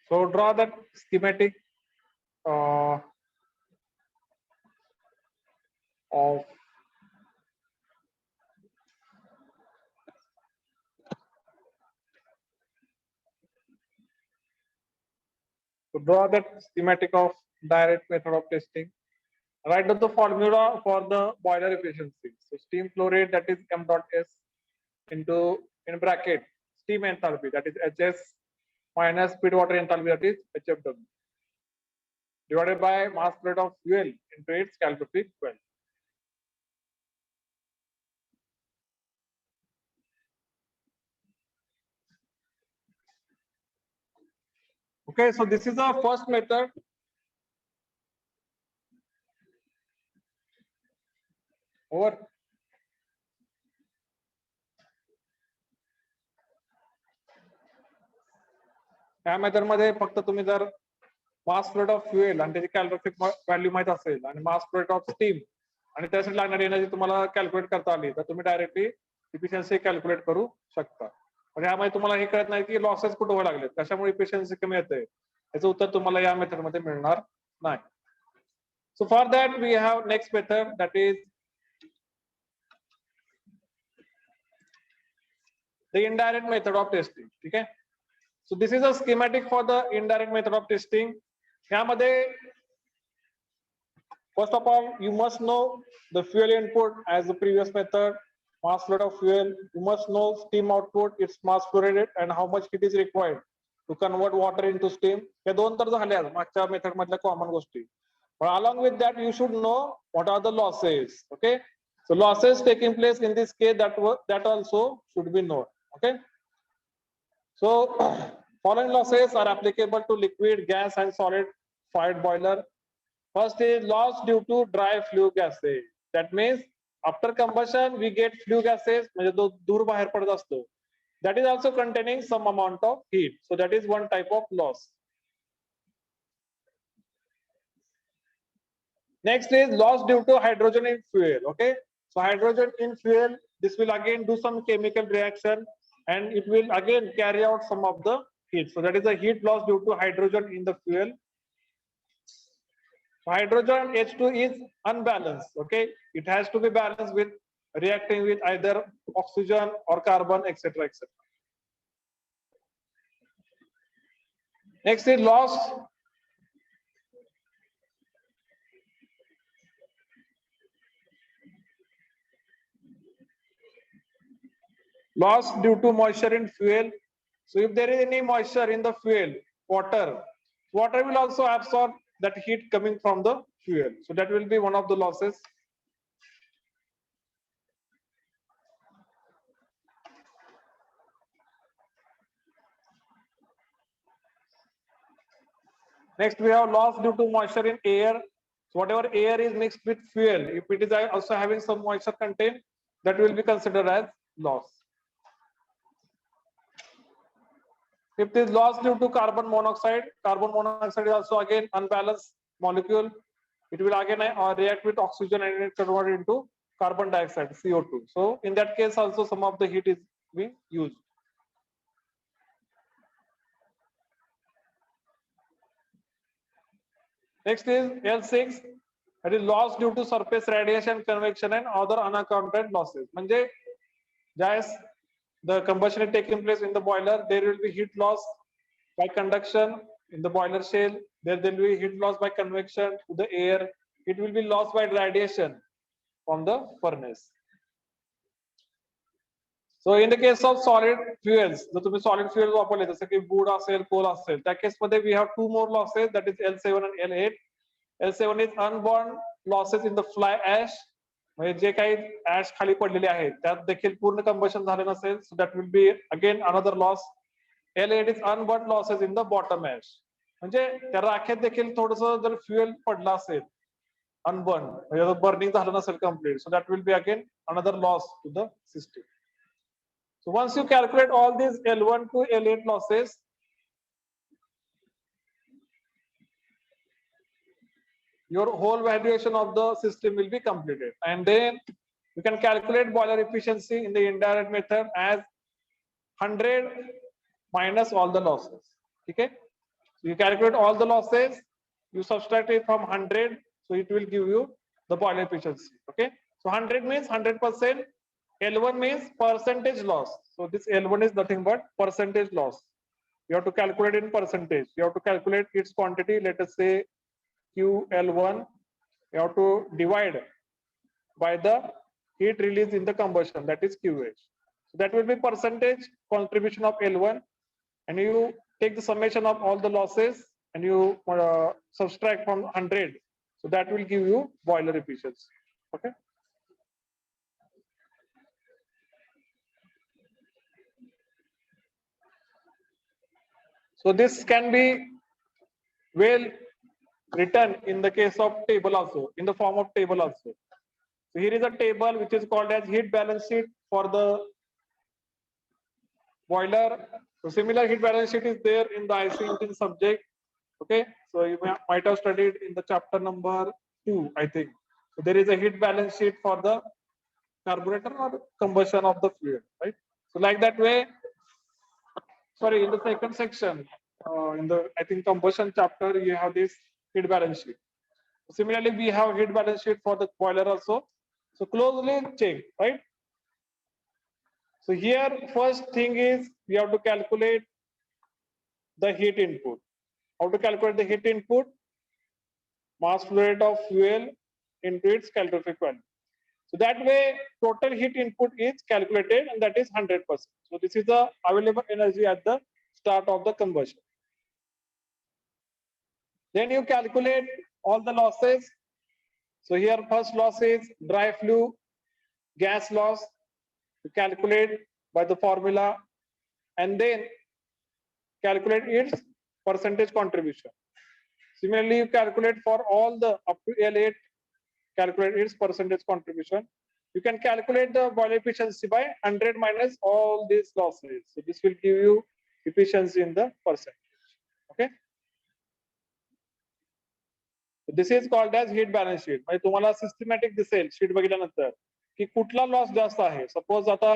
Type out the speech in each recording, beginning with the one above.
So draw that schematic of to draw that schematic of direct method of testing. Write down the formula for the boiler efficiency. So steam flow rate, that is m dot s into in bracket steam enthalpy, that is hs, minus speed water enthalpy, that is hfw, divided by mass flow rate of fuel into its calorific well. Okay, so this is our first method. Over. या method मध्ये फक्त तुम्ही जर mass flow rate of fuel आणि त्याची calorific value माहित असेल आणि mass flow rate of steam आणि त्यासाठी लागणारी एनर्जी तुम्हाला कॅल्क्युलेट करता आली तर तुम्ही डायरेक्टली इफिशियन्सी कॅल्क्युलेट करू शकता. पण यामध्ये तुम्हाला हे कळत नाही की लॉसेस कुठे व्हायला लागलेत, कशामुळे इफिशियन्सी कमी येते, याचं उत्तर तुम्हाला या मेथड मध्ये मिळणार नाही. So for that we have next method, that is the indirect method of testing. ठीक आहे. So this is a schematic for the indirect method of testing. यामध्ये first of all you must know the fuel input as the previous method, mass flow rate of fuel. You must know steam output, its mass flow rate and how much heat is required to convert water into steam. हे दोन तर झाले मागच्या method मधल्या common गोष्टी. But along with that you should know what are the losses. Okay, so losses taking place in this case, that also should be known. Okay, so following losses are applicable to liquid, gas and solid fired boiler. First is loss due to dry flue gases. That means after combustion we get flue gases, म्हणजे तो धूर बाहेर पडत असतो. That is also containing some amount of heat. So that is one type of loss. Next is loss due to hydrogen in fuel. Okay, so hydrogen in fuel, this will again do some chemical reaction and it will again carry out some of the heat. So that is a heat loss due to hydrogen in the fuel. So hydrogen H2 is unbalanced. Okay, it has to be balanced with reacting with either oxygen or carbon, etc., etc. Next is loss due to moisture in fuel. So if there is any moisture in the fuel, water will also absorb that heat coming from the fuel. So that will be one of the losses. Next we have loss due to moisture in air. So whatever air is mixed with fuel, if it is also having some moisture content, that will be considered as loss. If it is loss due to carbon monoxide is also again unbalanced molecule. It will again react with oxygen and it convert into carbon dioxide, CO2. So in that case also some of the heat is being used. Next is L6, that is loss due to surface radiation, convection and other unaccounted losses. म्हणजे ज्यावेळेस the combustion is taking place in the boiler, there will be heat loss by conduction in the boiler shell. There will be heat loss by convection to the air. It will be lost by radiation from the furnace. So in the case of solid fuels, जर तुम्ही solid fuels वापरले जसं की wood असेल, coal असेल, त्या case मध्ये we have two more losses, that is L7 and L8. L7 is unborn losses in the fly ash. म्हणजे जे काही ऍश खाली पडलेले आहेत त्यात देखील पूर्ण कंबशन झाले नसेल, so that will be again another loss. L8 is unburnt losses in the bottom ash. म्हणजे त्या राखेत देखील थोडंसं जर फ्युएल पडलं असेल अनबर्न, म्हणजे बर्निंग झालं नसेल complete, so that will be again another loss to the system. So once you calculate all these L1 to L8 losses, your whole valuation of the system will be completed, and then you can calculate boiler efficiency in the indirect method as 100 minus all the losses. Okay, So you calculate all the losses, you subtract it from 100, so it will give you the boiler efficiency. Okay, so 100 means 100%. L1 means percentage loss. So this L1 is nothing but percentage loss. You have to calculate in percentage. You have to calculate its quantity. Let us say QL1. You have to divide by the heat release in the combustion, that is QH. So that will be percentage contribution of L1, and you take the summation of all the losses and you subtract from 100. So that will give you boiler efficiency. Okay. So this can be well written in the case of table also, in the form of table also. So here is a table which is called as heat balance sheet for the boiler. So similar heat balance sheet is there in the IC engine subject. Okay, so you might have studied in the chapter number 2, I think. So there is a heat balance sheet for the carburetor or combustion of the fluid, right? So like that way, sorry, in the second section, in the I think combustion chapter, you have this heat balance sheet. Similarly, we have heat balance sheet for the boiler also. So closely check, right? So here, first thing is we have to calculate the heat input. How to calculate the heat input? Mass flow rate of fuel into its calorific value. So that way, total heat input is calculated, and that is 100%. So this is the available energy at the start of the combustion. Then you calculate all the losses. So here, first loss is dry flue, gas loss. You calculate by the formula, and then calculate its percentage contribution. Similarly, you calculate for all the up to L8, calculate its percentage contribution. You can calculate the boiler efficiency by 100 minus all these losses. So this will give you efficiency in the percentage. Okay. So this is called as heat balance sheet. म्हणजे तुम्हाला systematic दिसेल sheet बघितल्यानंतर की कुठला loss जास्त आहे. Suppose आता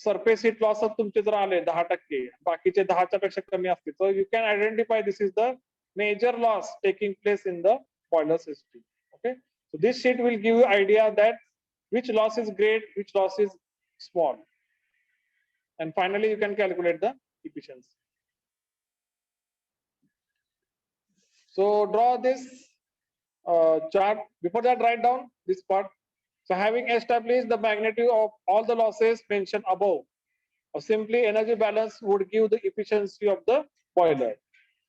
surface hit loss तुमचे जर आले 10%, बाकीचे 10च्या पेक्षा कमी असतील, तर you can identify this is the major loss taking place in the boiler system. Okay, so this sheet will give you idea that which loss is great, which loss is small, and finally you can calculate the efficiency. So draw this chart. Before that, write down this part. So having established the magnitude of all the losses mentioned above, or simply energy balance would give the efficiency of the boiler.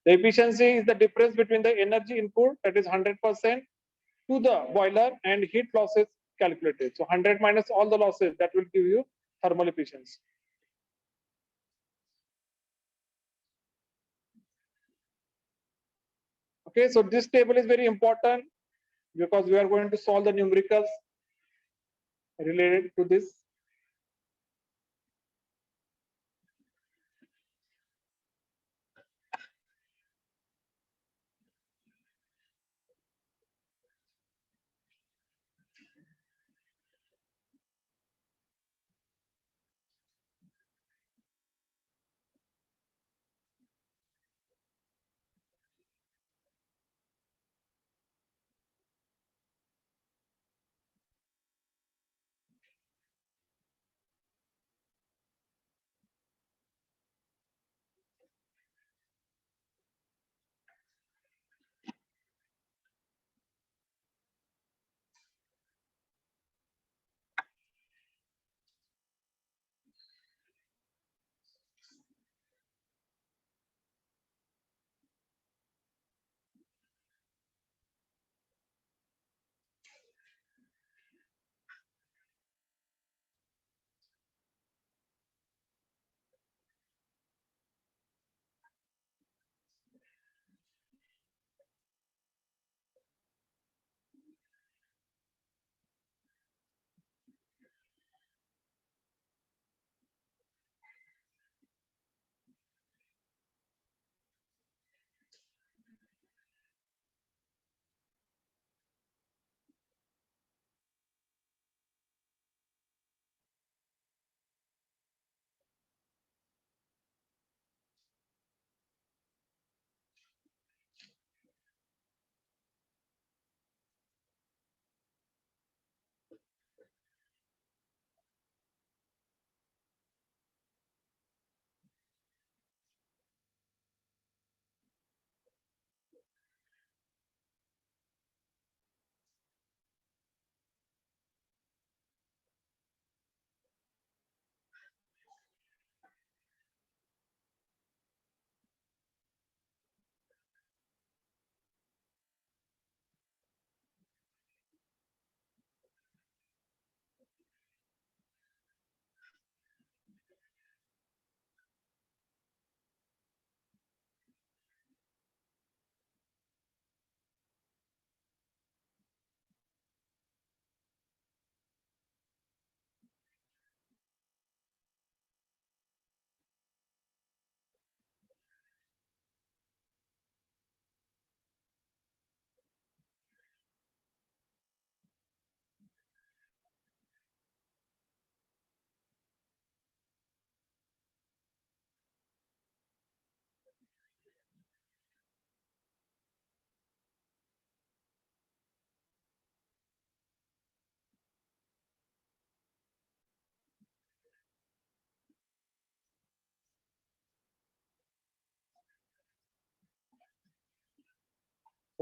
The efficiency is the difference between the energy input, that is 100%, to the boiler and heat losses calculated. So 100 minus all the losses, that will give you thermal efficiency. Okay, so this table is very important because we are going to solve the numericals related to this.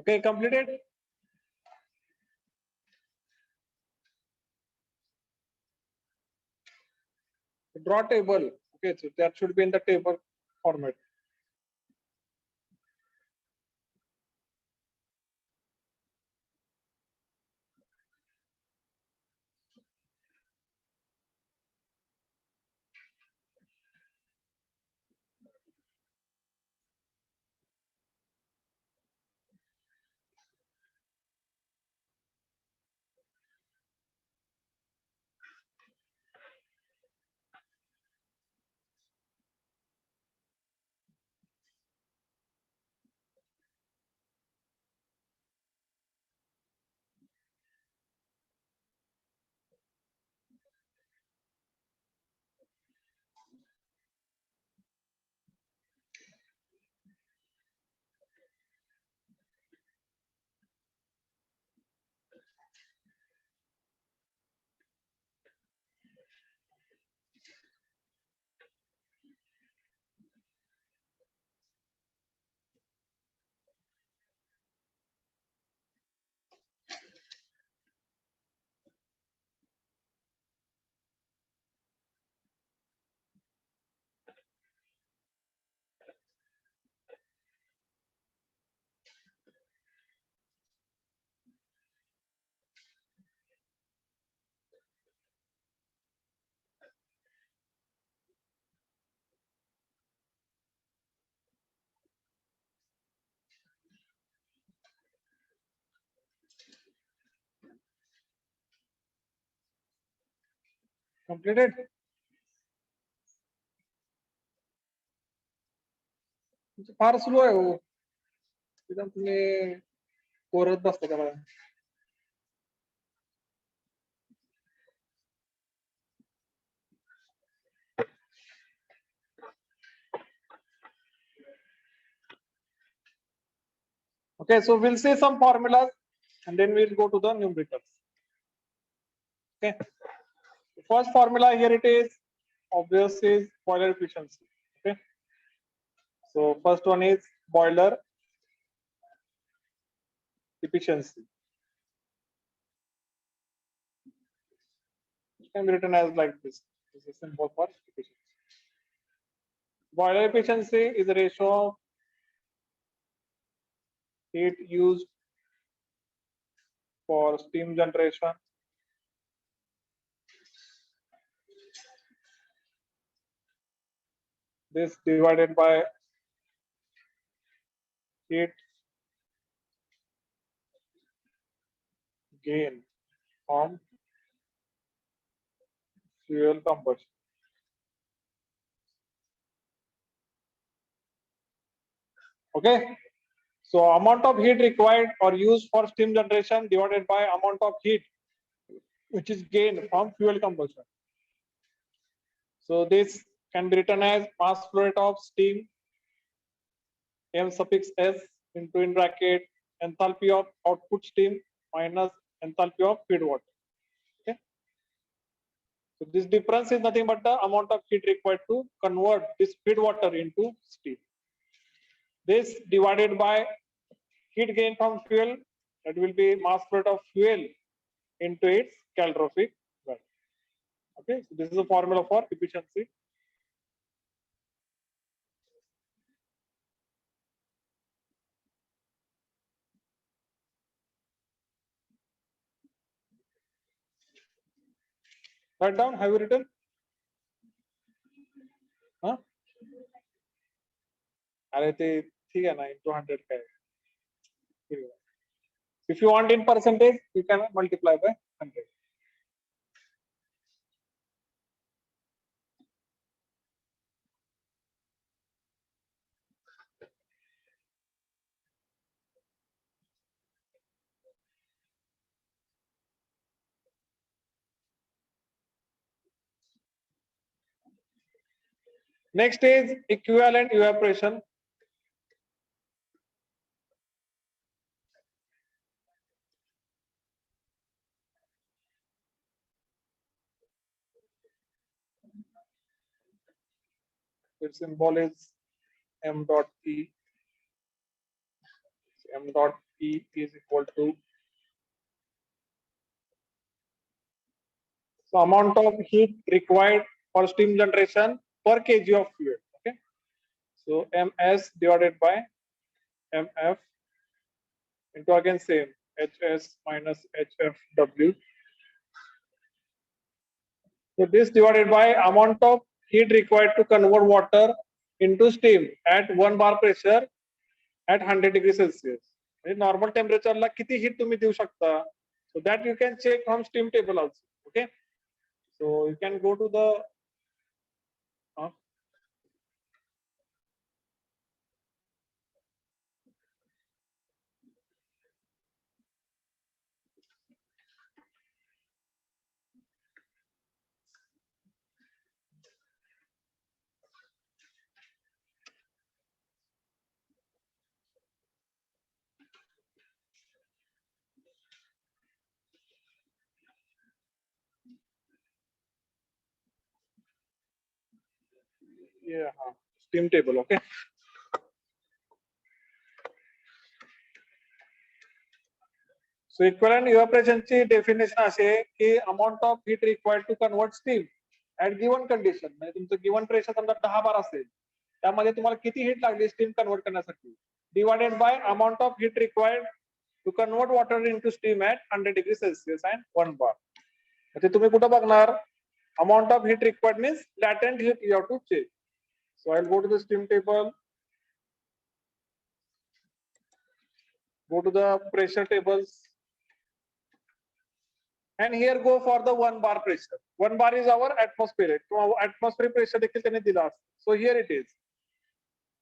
Okay, completed. Draw table. Okay, so that should be in the table format. Completed. Far slow आहे हो. एकदम तुम्ही कोरत बसता का मला. Okay, so we'll see some formulas and then we'll go to the numericals. Okay. The first formula here it is obvious is boiler efficiency. Okay. So first one is boiler efficiency. It can be written as like this. This is simple for efficiency. Boiler efficiency is a ratio of heat used for steam generation this divided by heat gain from fuel combustion. Okay. So amount of heat required or used for steam generation divided by amount of heat which is gained from fuel combustion. So this can be written as mass flow rate of steam m suffix s into in bracket enthalpy of output steam minus enthalpy of feed water. Okay. So this difference is nothing but the amount of heat required to convert this feed water into steam. This divided by heat gain from fuel, that will be mass flow rate of fuel into its calorific value. Okay, so this is a formula for efficiency. Write down, have you written? Huh? अरे ते ठीक है ना, into 100 का है. If you want in percentage, you can multiply by 100. Next is equivalent evaporation. Its symbol is m dot e. M dot E is equal to, so amount of heat required for steam generation per kg of fuel. Okay, so ms divided by mf into again same hs minus hfw. So this divided by amount of heat required to convert water into steam at 1 bar pressure at 100 degrees Celsius. Normal temperature ला किती heat तुम्ही देऊ शकता? So that you can check from steam table also. Okay. So you can go to the steam table. Okay. So equivalent evaporation ची definition अशी आहे की amount of heat required to convert steam at given condition. म्हणजे तुमचं given pressure समजा 10 बार असेल, त्यामध्ये तुम्हाला किती heat लागली steam convert करण्यासाठी, divided by amount of heat required to convert water into steam at 100 degrees Celsius and 1 bar. म्हणजे तुम्ही कुठं बघणार, amount of heat required means latent heat you have to check. So I'll go to the steam table, go to the pressure tables, and here go for the 1 bar pressure. 1 bar is our atmospheric. So our atmospheric pressure देखील त्याने दिला. So here it is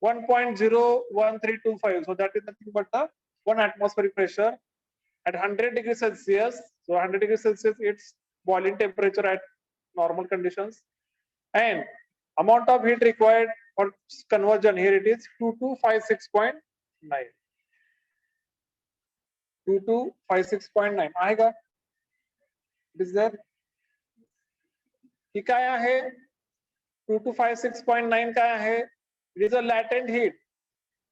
1.01325. So that is nothing but the 1 atmospheric pressure at 100 degrees Celsius. So 100 degrees Celsius, it's boiling temperature at normal conditions. And amount of heat required for conversion, here it is 2256.9. 2256.9 आहे का? It is there. ही काय आहे? 2256.9 काय आहे? It is a latent heat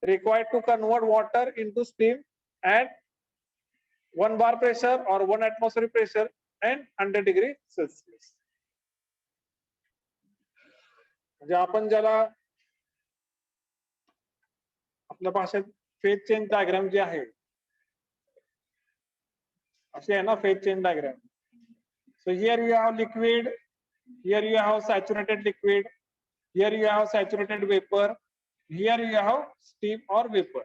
required to convert water into steam at 1 bar pressure or 1 atmospheric pressure and 100 degree Celsius. म्हणजे आपण ज्याला आपल्या भाषेत फेज चेंज डायग्राम जे आहे, असे आहे ना phase change diagram. So here you have liquid, here you have saturated liquid, here you have saturated vapor, here you have steam or vapor.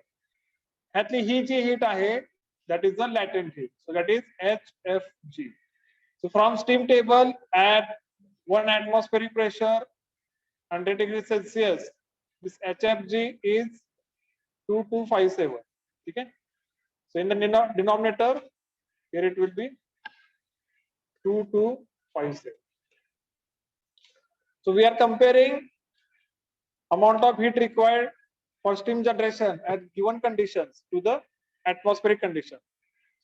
ह्यातली ही जी heat आहे, that is the latent heat. So that is HFG. So from steam table at 1 atmospheric pressure, 100 degrees Celsius, this HFG is 2257. Okay. So in the denominator, here it will be 2257. So we are comparing amount of heat required for steam generation at given conditions to the atmospheric condition.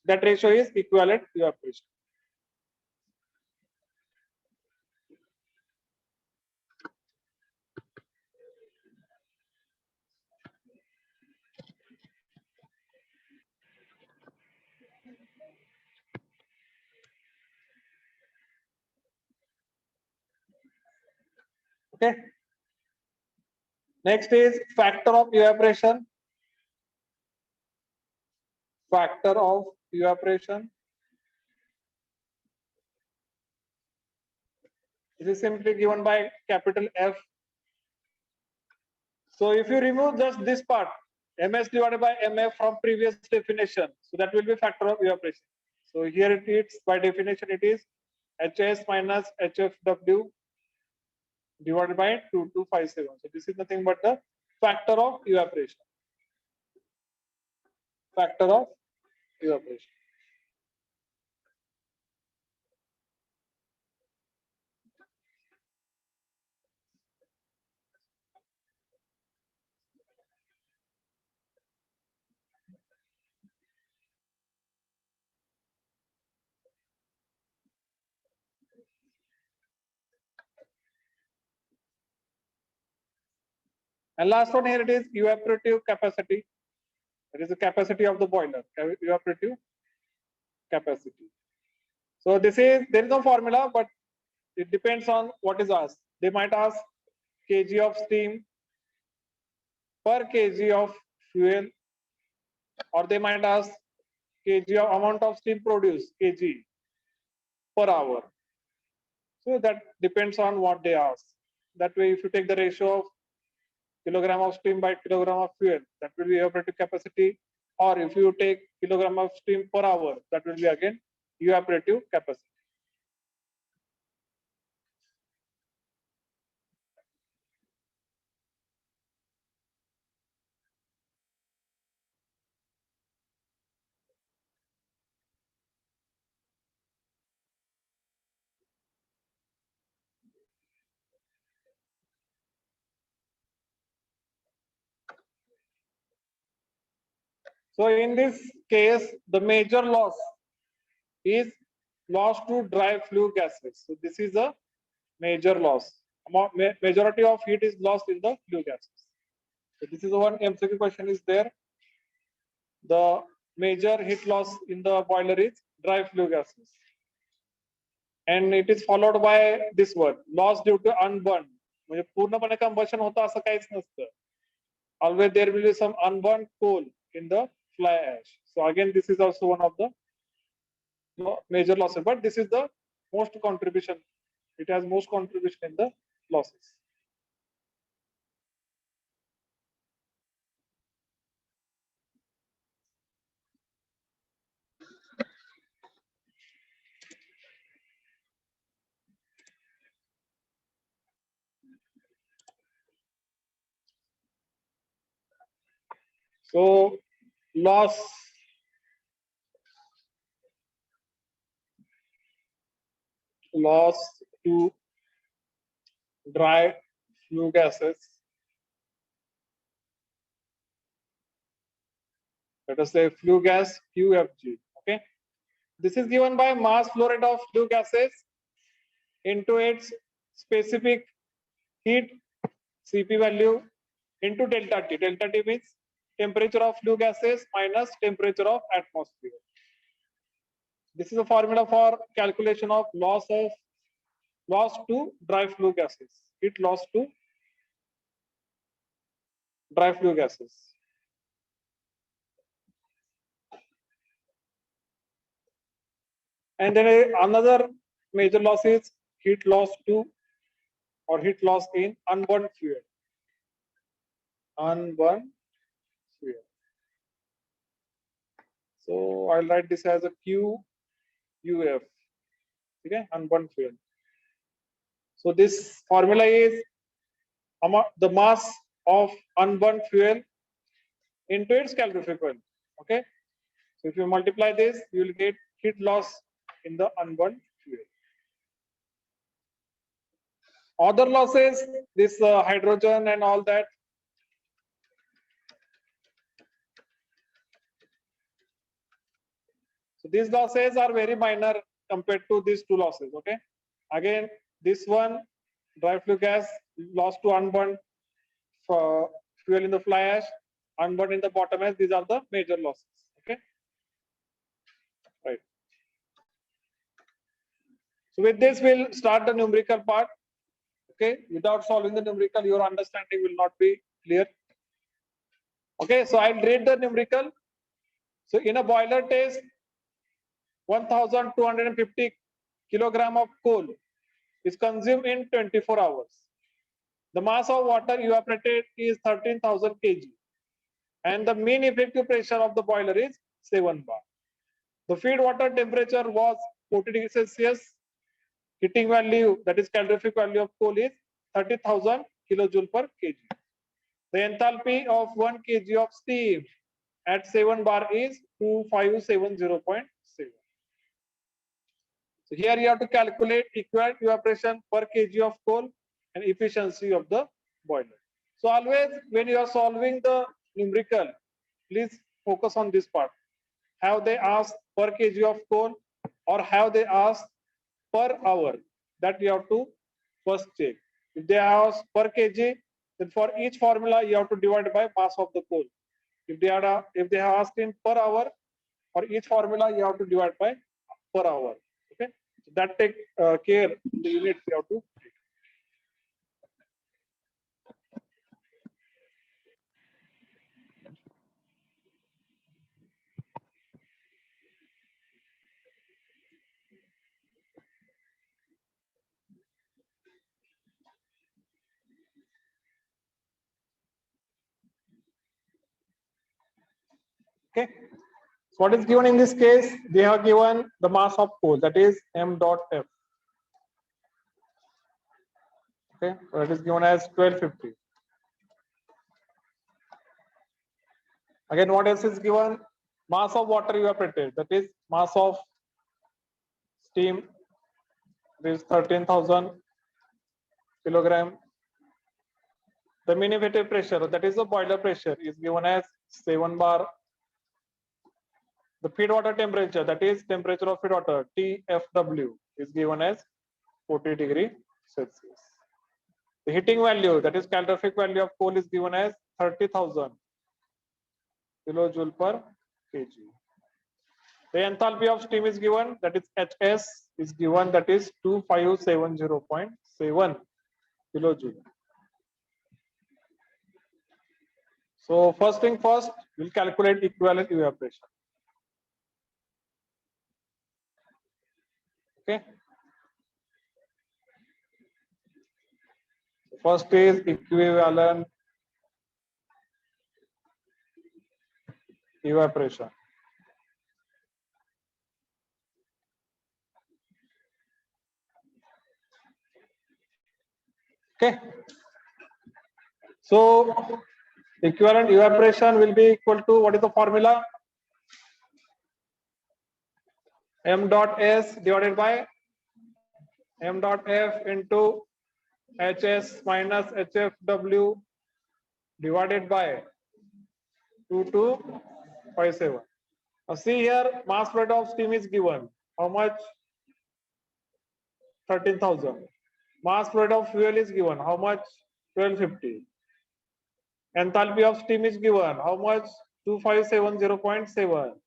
That ratio is equivalent evaporation. Okay. Next is factor of evaporation. Factor of evaporation. It is simply given by capital F. So if you remove just this part, ms divided by mf from previous definition, so that will be factor of evaporation. So here it is, by definition it is hs minus hfw divided by 2257. So this is nothing but the factor of evaporation. Factor of evaporation. And last one, here it is evaporative capacity. That is the capacity of the boiler, evaporative capacity. So this is, there is no formula, but it depends on what is asked. They might ask kg of steam per kg of fuel, or they might ask kg of amount of steam produced, kg per hour. So that depends on what they ask. That way, if you take the ratio of kilogram of steam by kilogram of fuel, that will be evaporative capacity. Or if you take kilogram of steam per hour, that will be again evaporative capacity. So in this case, the major loss is loss to dry flue gases. So this is a major loss. Majority of heat is lost in the flue gases. So this is one MCQ question is there. The major heat loss in the boiler is dry flue gases. And it is followed by this word, loss due to unburned. म्हणजे पूर्णपणे combustion होतं असं काहीच नसतं. Always there will be some unburned coal in the fly ash. So again, this is also one of the major losses, but this is the most contribution. It has most contribution in the losses. So loss to dry flue gases. Let us say flue gas QFG. Okay, this is given by mass flow rate of flue gases into its specific heat Cp value into delta T. Delta T means temperature of flue gases minus temperature of atmosphere. This is a formula for calculation of loss to dry flue gases. Heat loss to dry flue gases. And then another major loss is heat loss to or heat loss in unburned fuel. Unburned fuel. So I'll write this as a QUF. Okay, unburned fuel. So this formula is the mass of unburned fuel into its calorific value. Okay, so if you multiply this, you will get heat loss in the unburned fuel. Other losses, this hydrogen and all that. So these losses are very minor compared to these two losses. Okay, again, this one dry flue gas loss to unburned fuel in the fly ash, unburned in the bottom ash. These are the major losses. Okay, right. So with this, we'll start the numerical part. Okay, without solving the numerical, your understanding will not be clear. Okay, so I'll read the numerical. So in a boiler test, 1250 kilogram of coal is consumed in 24 hours. The mass of water evaporated is 13,000 kg. And the mean effective pressure of the boiler is 7 bar. The feed water temperature was 40 degrees Celsius. Heating value, that is calorific value of coal, is 30,000 kilojoule per kg. The enthalpy of 1 kg of steam at 7 bar is 2570.7. So here you have to calculate equivalent evaporation per kg of coal and efficiency of the boiler. So always when you are solving the numerical, please focus on this part. Have they asked per kg of coal or have they asked per hour? That you have to first check. If they ask per kg, then for each formula you have to divide by mass of the coal. If they have asked in per hour, for each formula you have to divide by per hour. Okay, so that take care in the units you have to. Okay. So what is given in this case? They have given the mass of coal, that is m dot f. Okay, so it is given as 1250. Again, what else is given? Mass of water evaporated, that is mass of steam, this 13,000 kilogram. The mean effective pressure, that is the boiler pressure, is given as 7 bar. The feed water temperature, that is temperature of feed water, TFW, is given as 40 degree Celsius. The heating value, that is calorific value of coal, is given as 30,000 kilojoule per kg. The enthalpy of steam is given, that is HS is given, that is 2570.7 kilojoule. So first thing first, we'll calculate equivalent evaporation. Okay. First is equivalent evaporation. Okay. So equivalent evaporation will be equal to, what is the formula? M dot S divided by M dot F into HS minus HFW divided by 2257. Now see here, mass flow rate of steam is given. How much? 13,000. Mass flow rate of fuel is given. How much? 1250. Enthalpy of steam is given. How much? 2570.7.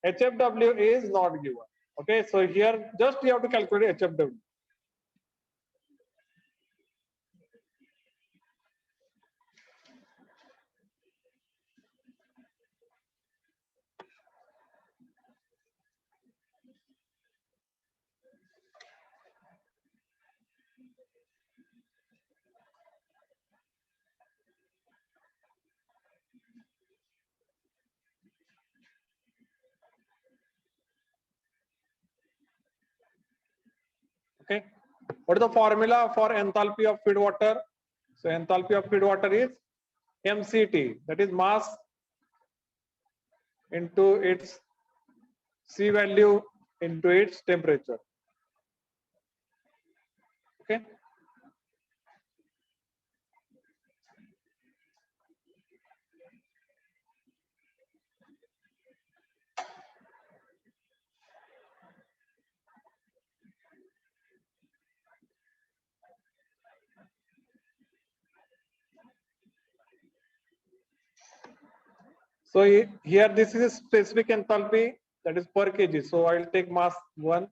HFW is not given. Okay, so here just you have to calculate HFW. Okay, what is the formula for enthalpy of feed water? So enthalpy of feed water is MCT, that is mass into its C value into its temperature. Okay. So here this is a specific enthalpy, that is per kg. So I will take mass 1.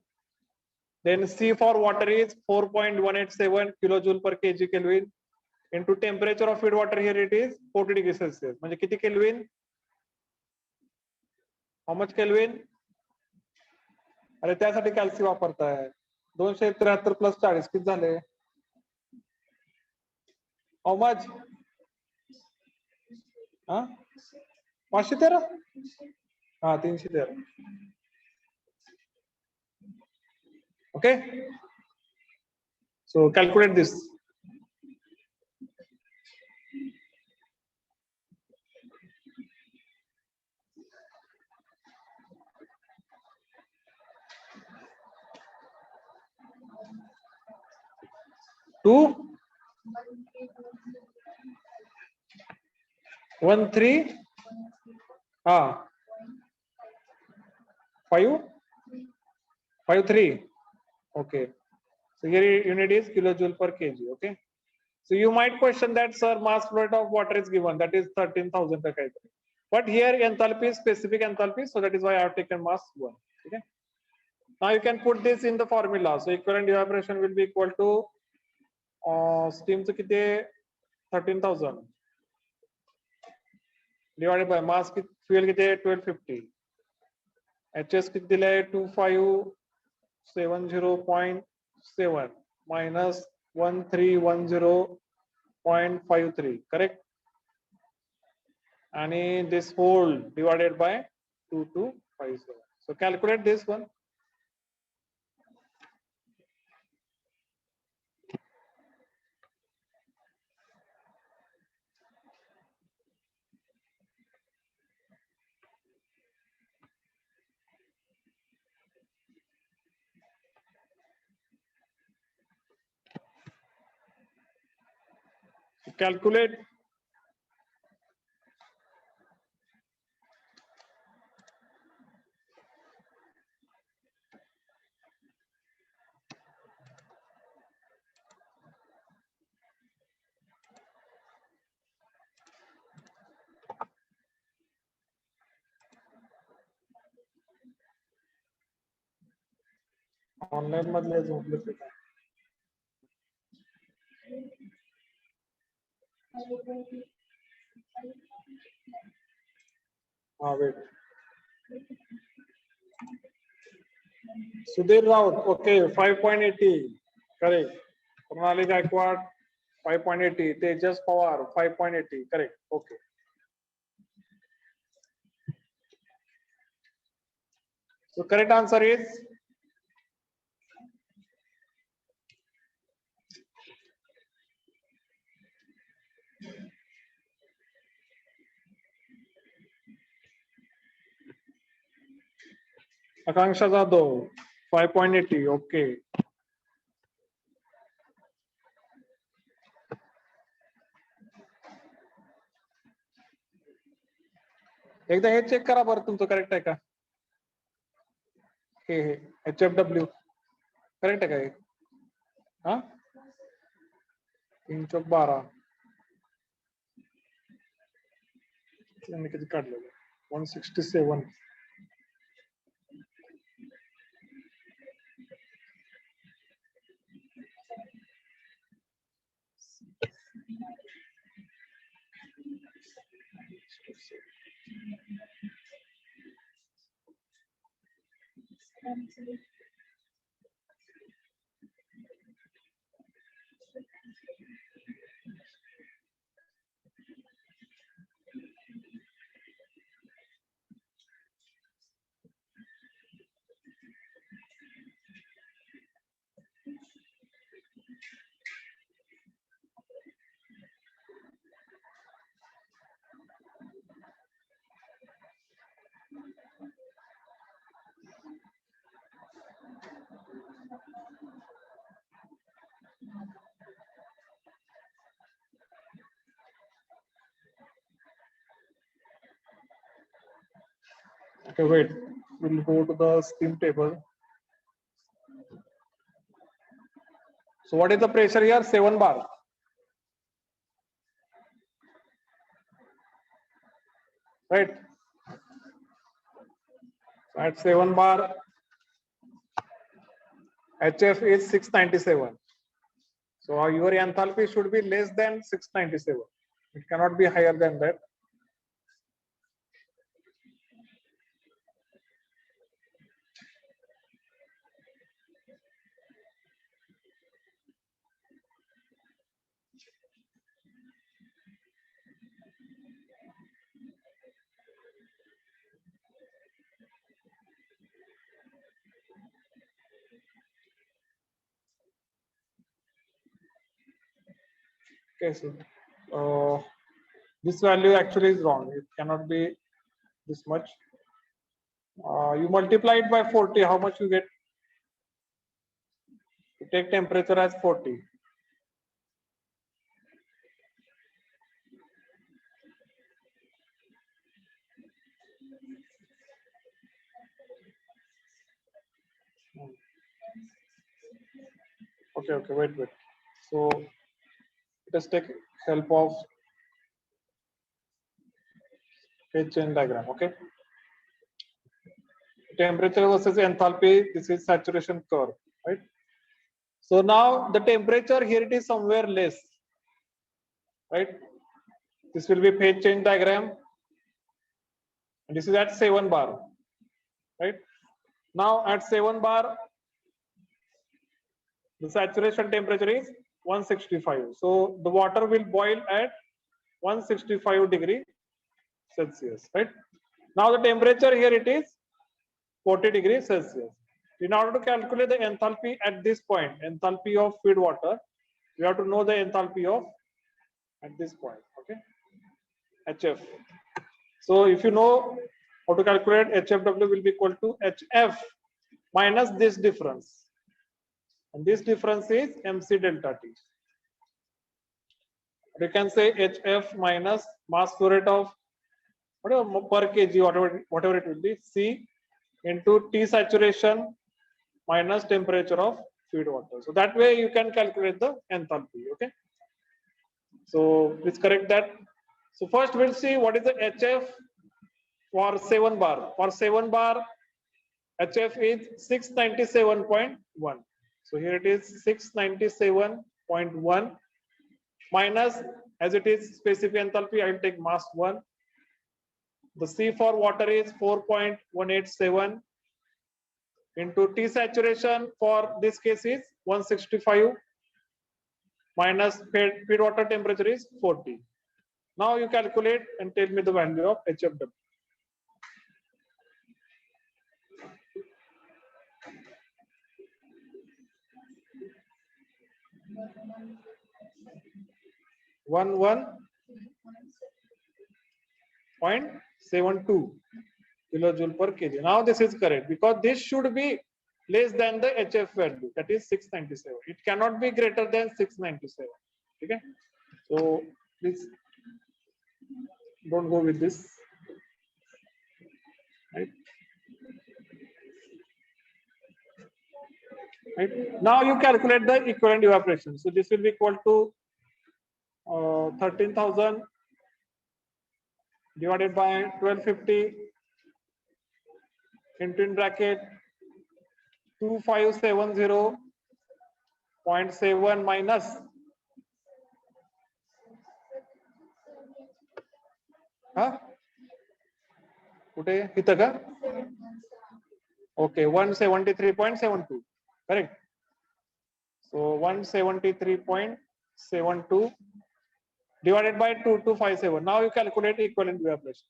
Then C for water is 4.187 kilojoule per kg Kelvin into temperature of feed water, here it is 40 degree Celsius. म्हणजे किती Kelvin? How much Kelvin? अरे त्यासाठी कॅल्सी वापरताय. 273 plus 40 किती झाले? How much? 513? 313. Okay. So calculate this. Two 1 3 5 5 3. Okay, so here unit is kilojoule per kg. Okay, so you might question that, sir, mass flow rate of water is given, that is 13,000 ka kaitari. But here enthalpy is specific enthalpy, so that is why I have taken mass 1. Okay. Now you can put this in the formula. So equivalent evaporation will be equal to steam to kite 13,000 divided by mass fuel kite 1250. HS किती दिलाय 2570.7 minus 1310.53, correct? And this whole divided by 2257. So calculate this one. Calculate. Online मधले झोपले ते काय? Wait. Sudhir Raut, okay, 5.80, correct. Pranali Gaikwad, 5.80. Tejas Pawar, 5.80, correct. Okay. So correct answer is Akanksha Jadhav, 5.80. Okay. एकदा हे check करा बरं तुमचं correct आहे का? हे HFW करेक्ट आहे का हे? हा 312 यांनी किती काढलेलं 167. Okay, wait. We'll go to the steam table. So what is the pressure here? 7 bar. Right. At 7 bar, HF is 697. So your enthalpy should be less than 697. It cannot be higher than that. Okay, so this value actually is wrong. It cannot be this much. You multiply it by 40. How much you get? You take temperature as 40. Okay, wait. So let us take help of phase change diagram. Okay. Temperature versus enthalpy. This is saturation curve, right? So now the temperature here it is somewhere less, right? This will be phase change diagram. And this is at 7 bar, right? Now at 7 bar, the saturation temperature is 165. So the water will boil at 165 degree Celsius, right? Now the temperature here it is 40 degrees Celsius. In order to calculate the enthalpy at this point, enthalpy of feed water, we have to know the enthalpy of at this point, okay? HF. So if you know how to calculate HFW will be equal to HF minus this difference. And this difference is MC delta T. You can say HF minus mass flow rate of whatever per kg, whatever it will be, C into T saturation minus temperature of feed water. So that way you can calculate the enthalpy. Okay. So please correct that. So first we'll see what is the HF for 7 bar. For 7 bar, HF is 697.1. So here it is 697.1 minus, as it is specific enthalpy, I will take mass 1. The C for water is 4.187 into T saturation for this case is 165 minus feed water temperature is 40. Now you calculate and tell me the value of HFW. One 1.72 kilojoule per kg. Now this is correct because this should be less than the HF value, that is 697. It cannot be greater than 697. Okay. So please don't go with this. Right. Right. Now you calculate the equivalent evaporation. So this will be equal to 13,000 divided by 1250 into in bracket 2570.7 minus कुठे इथं का okay 173.72 correct. So 173.72 divided by 2257. Now you calculate equivalent evaporation.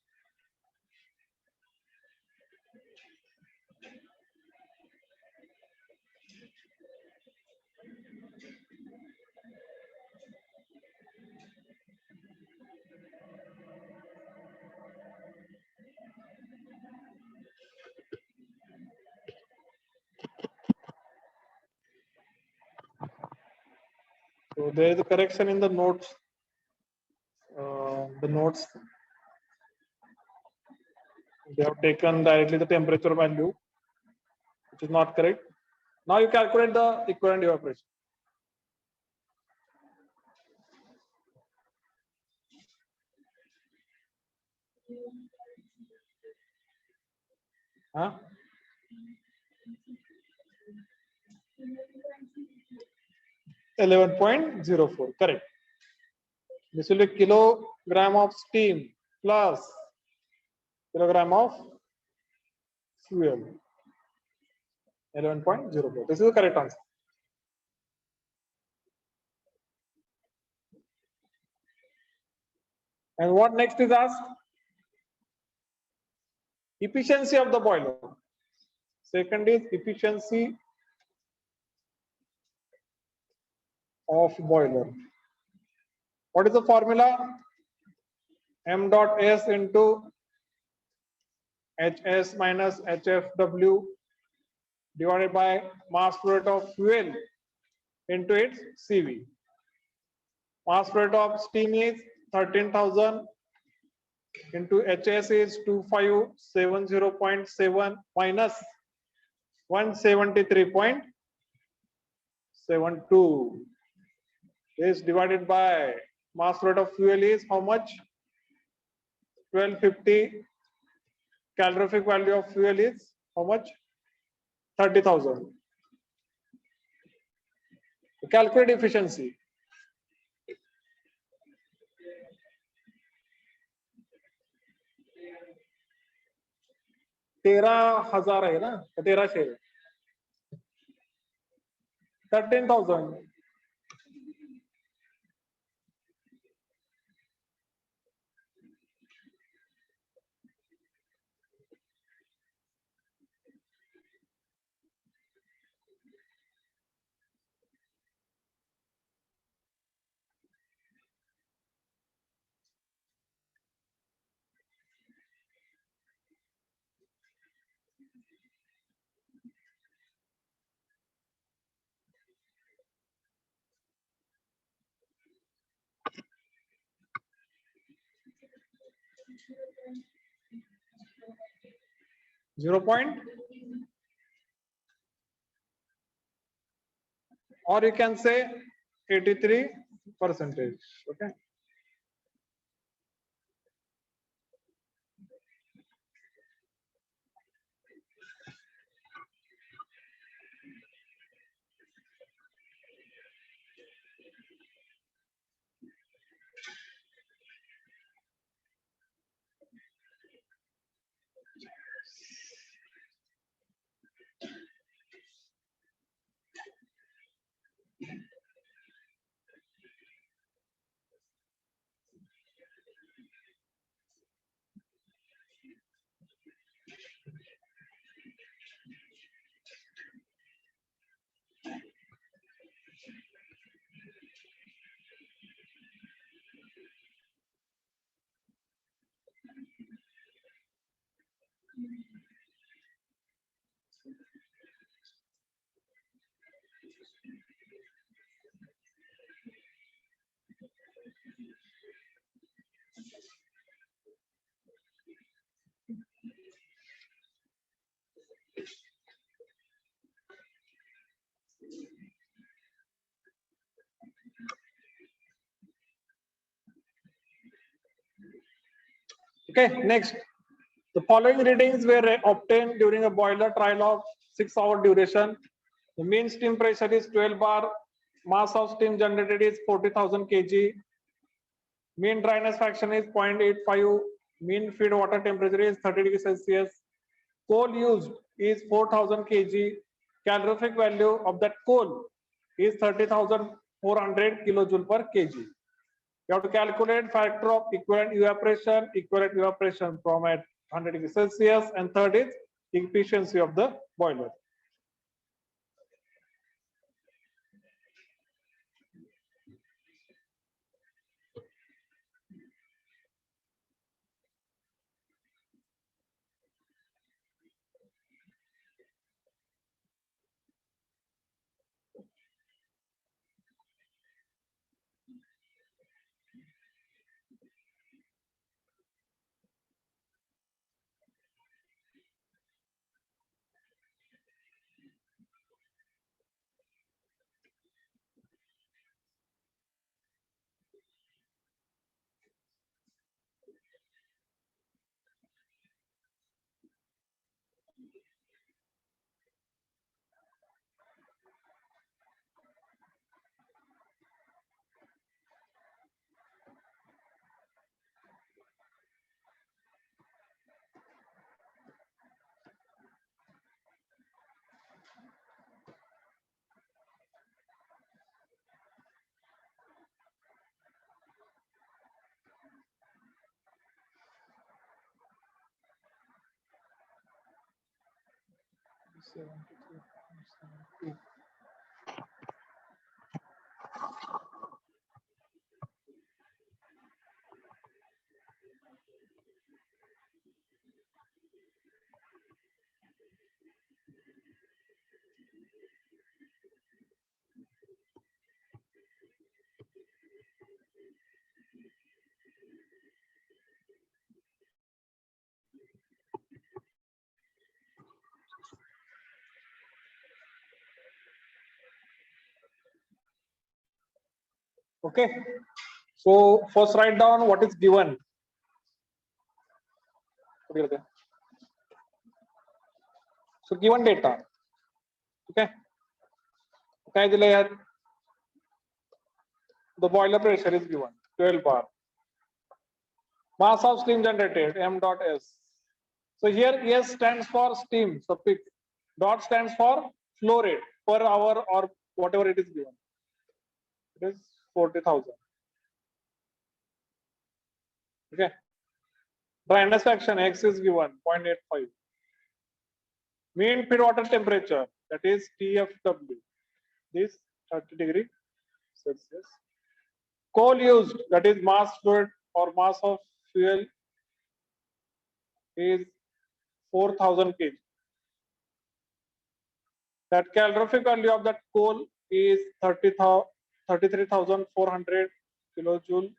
So there is a correction in the notes. The notes they have taken directly the temperature value, which is not correct. Now you calculate the equivalent evaporation. Huh? 11.04, correct. This will be kilogram of steam plus kilogram of fuel. 11.04. This is the correct answer. And what next is asked? Efficiency of the boiler. Second is efficiency of boiler. What is the formula? M dot S into HS minus HFW divided by mass flow rate of fuel into its CV. Mass flow rate of steam is 13,000 into HS is 2570.7 minus 173.72 is divided by mass flow rate of fuel is how much? 1250. Calorific value of fuel is how much? 30,000. Calculate efficiency. 13,000 है ना? 1300. 13,000. Zero point, or you can say 83%. Okay. Okay, next. The following readings were obtained during a boiler trial of 6-hour duration. The mean steam pressure is 12 bar. Mass of steam generated is 40,000 kg. Mean dryness fraction is 0.85. Mean feed water temperature is 30 degrees Celsius. Coal used is 4,000 kg. Calorific value of that coal is 30,400 kilojoule per kg. You have to calculate factor of equivalent evaporation from at 100 degrees Celsius, and third is efficiency of the boiler. Okay, so first write down what is given. So given data, okay, काय दिलं यार? The boiler pressure is given 12 bar. Mass of steam generated m dot s. So here S stands for steam suffix, dot stands for flow rate per hour or whatever it is given. It is 40,000. Okay. Dryness fraction X is given 0.85. Mean feed water temperature, that is TFW, this 30 degrees Celsius. Coal used, that is mass fluid or mass of fuel, is 4,000 kg. That calorific value of that coal is 33,400 kilojoule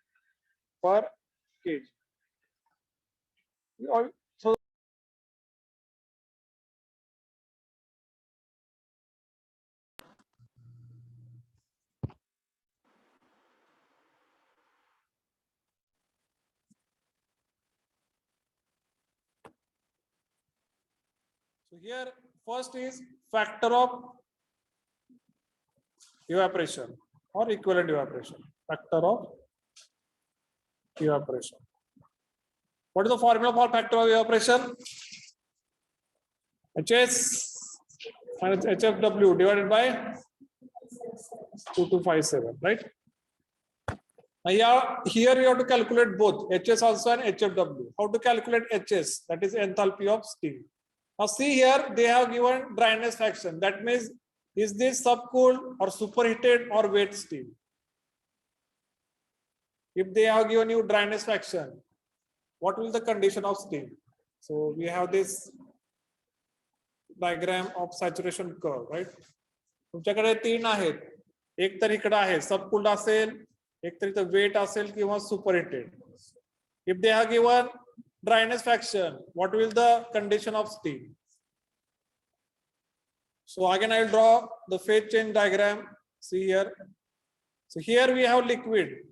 per kg. So here first is factor of evaporation or equivalent evaporation. Factor of evaporation. What is the formula for factor of evaporation? HS minus HFW divided by 2257, right? Now here you have to calculate both HS also and HFW. How to calculate HS? That is enthalpy of steam. Now see here they have given dryness fraction. That means is this subcooled or superheated or wet steam? If they have given you dryness fraction, what will the condition of steam? So we have this diagram of saturation curve, right? तुमच्याकडे तीन आहेत. एक तर इकडे आहे सबकूल्ड असेल, एक तर इथं वेट असेल किंवा superheated. If they have given dryness fraction, what will the condition of steam? So again I will draw the phase change diagram. See here. So here we have liquid.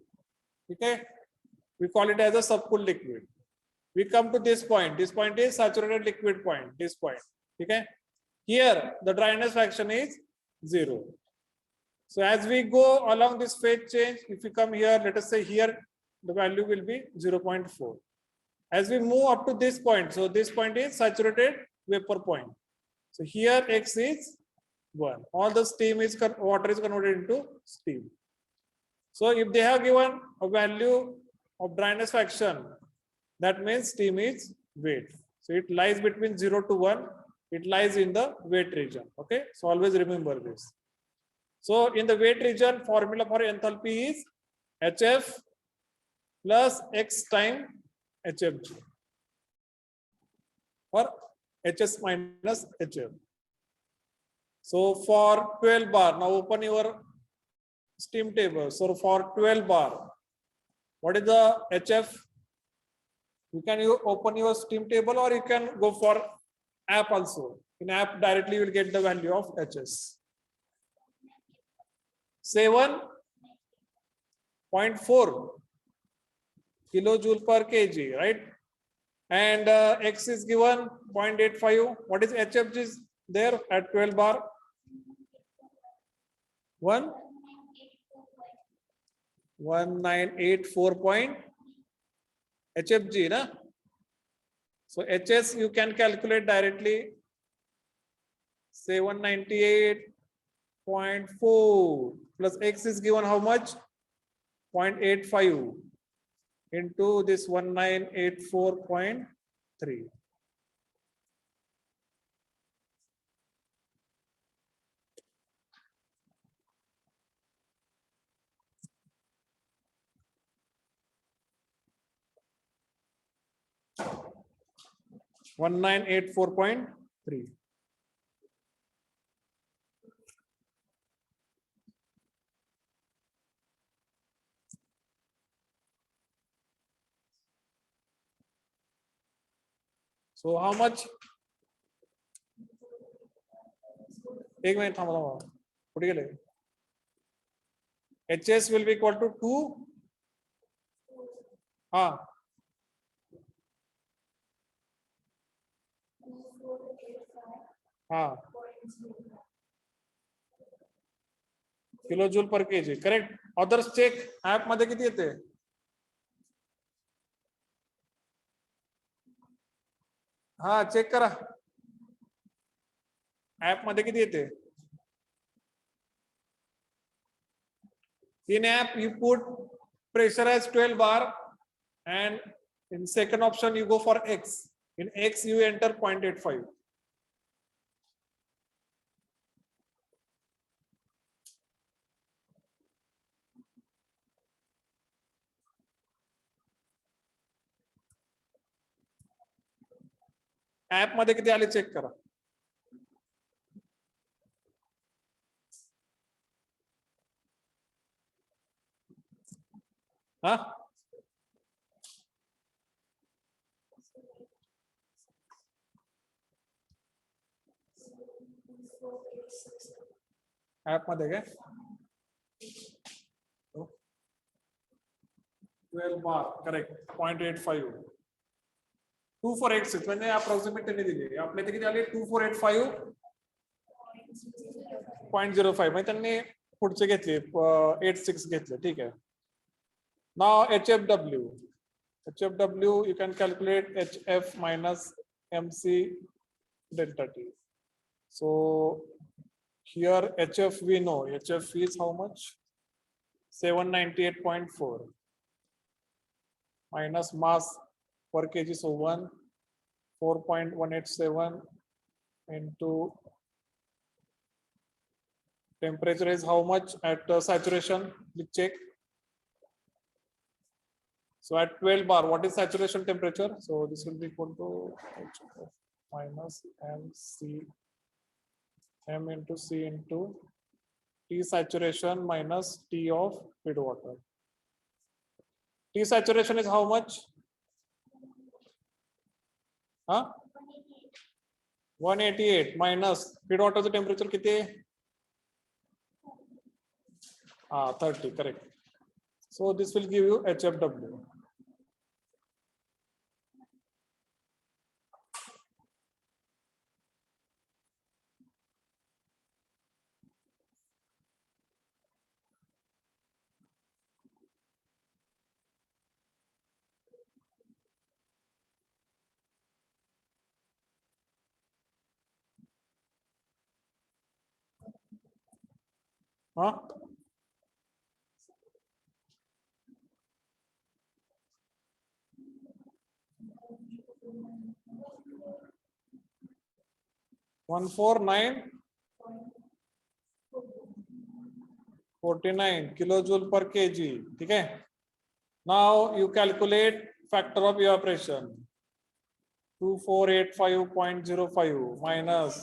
Okay, we call it as a subcooled liquid. We come to this point. This point is saturated liquid point. This point. Okay. Here the dryness fraction is 0. So as we go along this phase change, if we come here, let us say here the value will be 0.4. As we move up to this point, so this point is saturated vapor point. So here X is 1. All the steam is water is converted into steam. So if they have given a value of dryness fraction, that means steam is wet. So it lies between 0 to 1. It lies in the wet region. Okay, so always remember this. So in the wet region, formula for enthalpy is HF plus X time HFG or HS minus HF. So for 12 bar, now open your steam table. So for 12 bar, what is the HF? You can open your steam table or you can go for app also. In app directly you will get the value of HS. 7.4 kilojoule per kg, right? And X is given 0.85. What is HF is there at 12 bar? 1984 point HFG, na? So HS you can calculate directly 798.4 plus X is given how much? 0.85 into this 1984.3. .3. So how much? एक minute थांबा कुठे गेले? HS will be equal to 2. हाँ kilo joule per kg correct. Others check app मध्ये किती येते. हा check करा ऍप मध्ये किती येते. In app you put pressure as 12 bar and in second option you go for X. In X you enter 0.85. App मध्ये किती आले चेक करा. हा ऍप मध्ये काय 12 बार करेक्ट 0.85 2486 म्हणजे अप्रॉक्सिमेट त्यांनी दिली आपल्या इथे किती आले 2485.05 म्हणजे त्यांनी पुढचे घेतले 86 घेतले ठीक आहे. नाव HFW you can calculate HF minus MC delta T. So here HF we know HF is how much 798.4 minus mass per kg so 4.187 into temperature is how much at saturation please check. So at 12 bar what is saturation temperature. So this will be equal to HF minus M into C into T saturation minus T of feed water. T saturation is how much? Huh? 188 minus feed water temperature किती? 30 correct. So this will give you HFW. Huh? One 49 kilojoule per kg. ठीक है. Now you calculate factor of evaporation. 2485.05 minus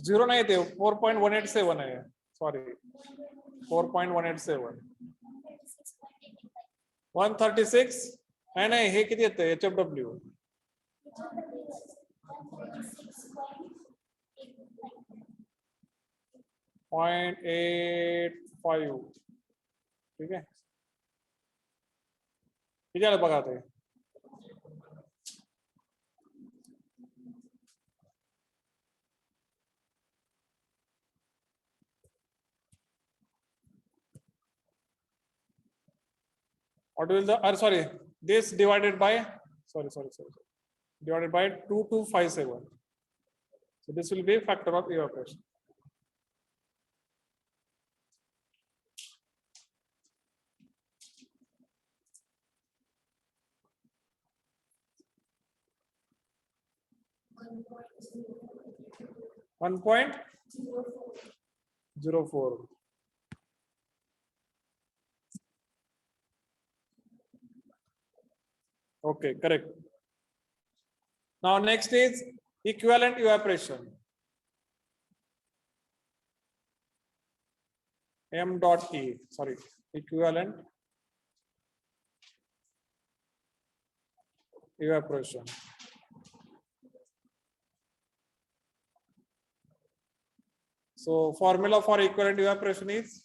0 नाही ते 4.187 आहे. Sorry 4.187 136 नाही हे किती येतं HFW 0.85 ठीक आहे. किती आलं बघा ते. What will the sorry this divided by sorry divided by 2257. So this will be factor of evaporation. One point 04. Okay, correct. Now next is equivalent evaporation. M dot E, sorry, equivalent evaporation. So formula for equivalent evaporation is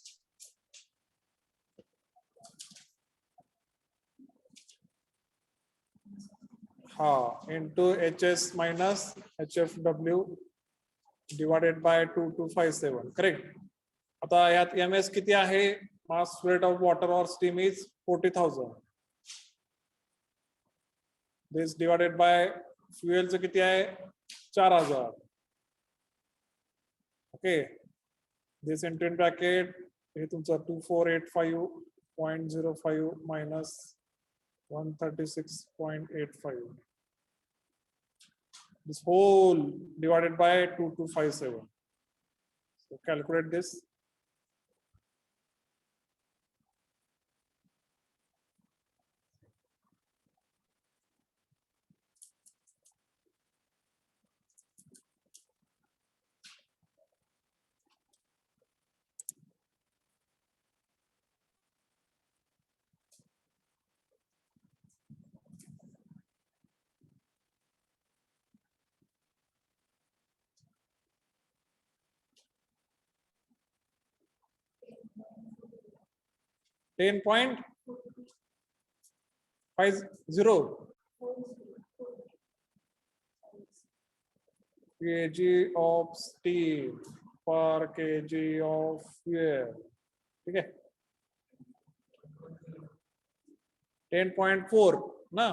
into HS minus HFW divided by 2257. Correct. आता यात MS किती आहे? Mass flow rate of water or steam is 40,000. This divided by fuel चं किती आहे? 4,000. Okay. This into in bracket हे तुमचं 2485.05 minus 136.85. This whole divided by 2257. So calculate this. $10.50 kg of steam per kg of fuel. ठीक है 10.4 ना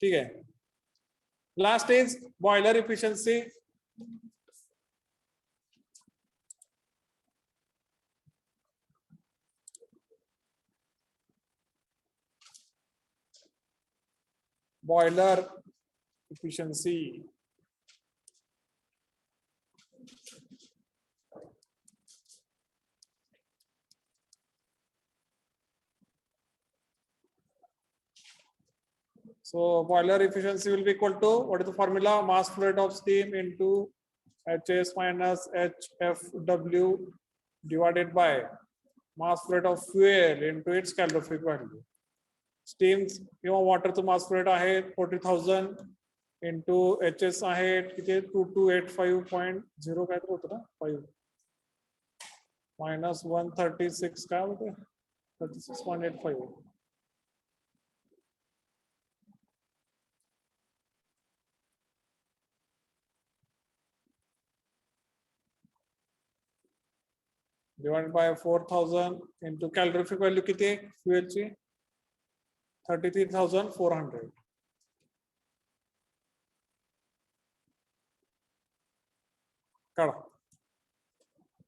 ठीक है. Last is boiler efficiency. Boiler efficiency. So boiler efficiency will be equal to, what is the formula? Mass flow rate of steam into HS minus HFW divided by mass flow rate of fuel into its calorific value. Steam किंवा water चं mass flow rate आहे 40,000 into HS आहे किती 2285.0 काय तर होतं ना 5 minus 136 काय होतं 36.85. divided by 4,000 into calorific value किती आहे fuel ची 33,400. काढा.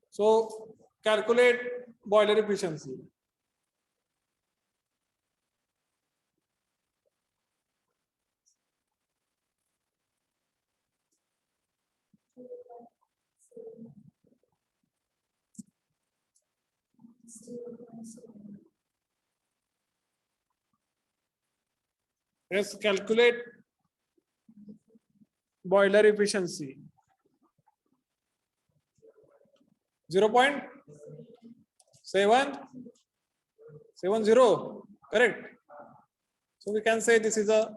So calculate boiler efficiency. Let's calculate boiler efficiency. 0.770, correct. So we can say this is a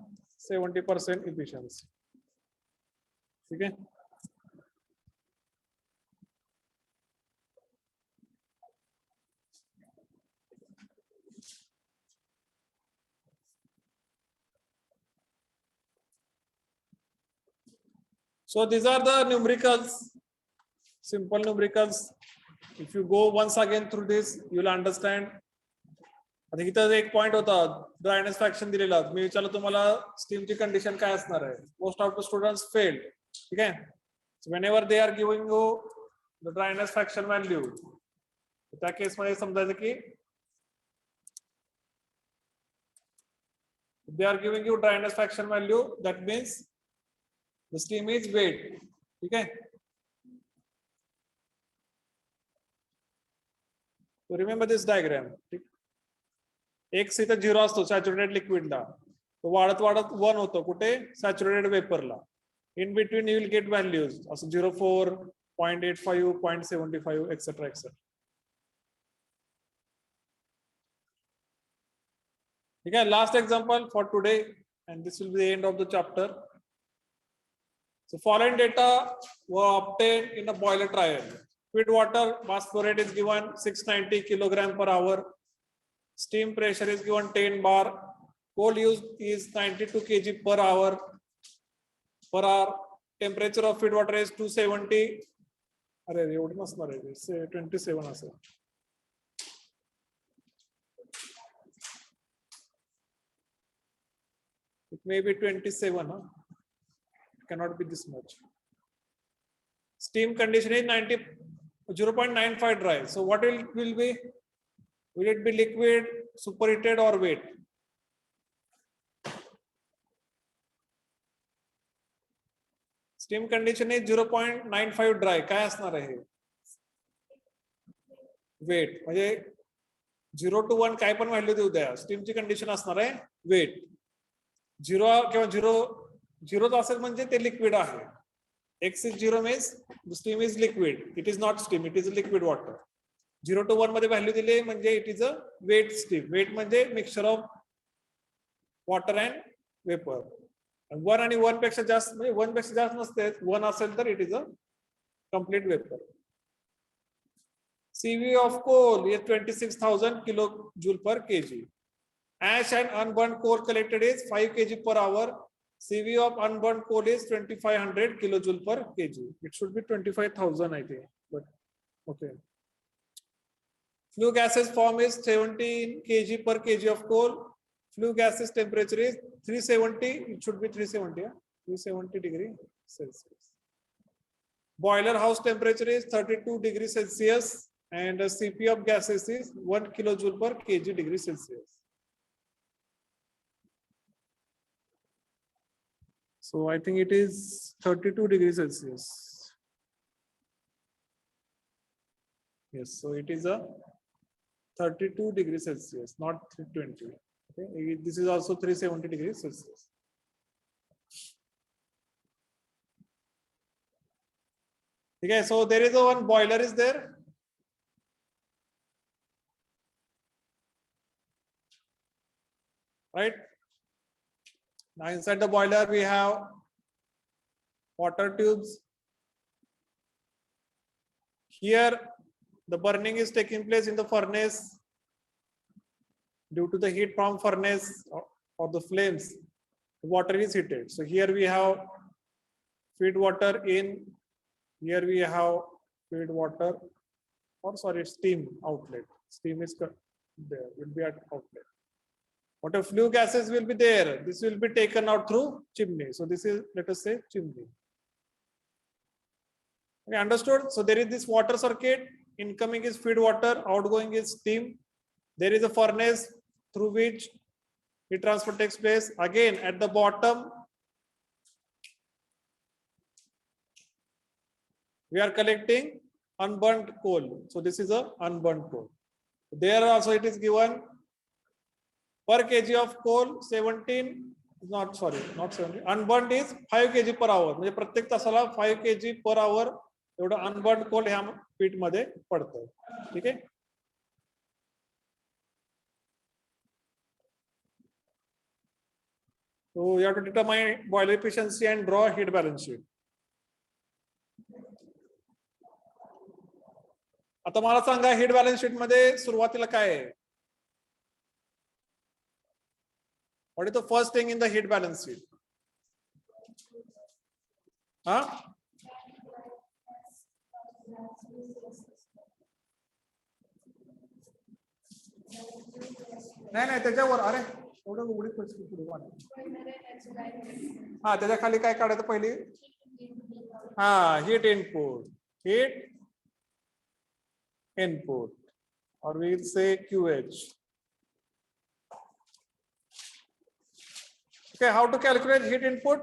70% efficiency. Okay. So these are the numericals, simple numericals. If you go once again through this, you will understand. आता इथं एक point होता dryness fraction दिलेला मी विचारलं तुम्हाला स्टीमची condition काय असणार आहे. Most of the students failed. ठीक आहे. Whenever they are giving you the dryness fraction value त्या केस मध्ये समजायचं की they are giving you dryness fraction value, that means the steam is wet. ठीक है. So remember this diagram. X इथं 0 असतो सॅच्युरेटेड लिक्विडला, तो वाढत वाढत 1 होतो कुठे सॅच्युरेटेड वेपरला. In between you will get values असं 0.4 0.85 0.75 एक्सेट्रा एक्सेट्रा. ठीक है. Last example for today and this will be the end of the chapter. So following data were obtained in a boiler trial. Feed water mass flow rate is given 690 kg per hour. Steam pressure is given 10 bar. Coal used is 92 kg per hour. Per hour. Temperature of feed water is 270. अरे एवढं नसणार आहे 27 असेल. It may be 27. Huh? It cannot be this much. Steam condition is 0.95 dry. So what will be? Will it be liquid, superheated, or wet? Steam condition is 0.95 dry. काय असणार आहे? Wet. म्हणजे 0 to 1 काय पण व्हॅल्यू देऊ द्या. स्टीमची condition असणार आहे वेट. 0 किंवा 0 असेल म्हणजे ते लिक्विड आहे. X is 0 means the steam is liquid. It is not steam. It is a liquid water. 0 to 1 मध्ये व्हॅल्यू दिली म्हणजे it is a wet steam. Wet म्हणजे mixture of water and vapour. 1 आणि 1 पेक्षा जास्त म्हणजे 1 पेक्षा जास्त नसते. 1 असेल तर it is a complete vapour. CV of coal is 26,000 kilojoule per kg. Ash and unburnt coal collected is 5 kg per hour. CV of unburnt coal is 2,500 kilojoule per kg. It should be 25,000, I think. But okay. Flue gases form is 17 kg per kg of coal. Flue gases temperature is 370. It should be 370. Yeah? 370 degrees Celsius. Boiler house temperature is 32 degrees Celsius. And the CP of gases is 1 kilojoule per kg degree Celsius. So I think it is 32 degrees Celsius. Yes, so it is a 32 degrees Celsius, not 320. Okay, this is also 370 degrees Celsius. Okay, so there is a one boiler is there. Right? Now inside the boiler we have water tubes. Here the burning is taking place in the furnace due to the heat from furnace or the flames. Water is heated. So here we have feed water in. Here we have feed water, or sorry, steam outlet. Steam is there, will be at outlet. What if flue gases will be there? This will be taken out through chimney. So this is, let us say, chimney. Okay, understood? So there is this water circuit. Incoming is feed water, outgoing is steam. There is a furnace through which heat transfer takes place. Again, at the bottom, we are collecting unburnt coal. So this is a unburnt coal. There also it is given per kg of coal 17, not 17. Unburnt is 5 kg per hour. म्हणजे प्रत्येक तासाला 5 kg per hour एवढं unburnt coal ह्या पीट मध्ये पडतं. ठीक आहे. So you have to determine boiler efficiency and draw heat balance sheet. आता मला सांगा heat balance sheet मध्ये सुरुवातीला काय आहे? What is the first thing in the heat balance sheet? Huh? नाही त्याच्यावर अरे एवढं उघडी परिस्थिती पुढे हा त्याच्या खाली काय काढायचं पहिली हा heat input or we will say QH. Okay, how to calculate heat input?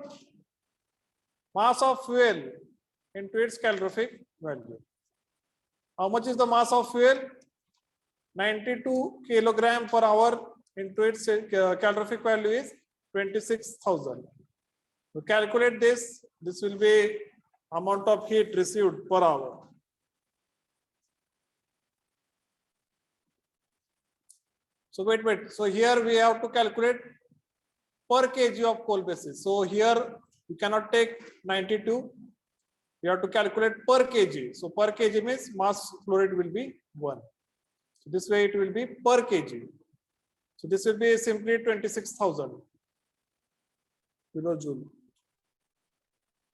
Mass of fuel into its calorific value. How much is the mass of fuel? 92 kilogram per hour into its calorific value is 26,000. To calculate this, this will be amount of heat received per hour. So wait. So here we have to calculate per kg of coal basis. So here you cannot take 92. You have to calculate per kg. So per kg means mass flow rate will be 1. So this way it will be per kg. So this will be simply 26,000 kilojoule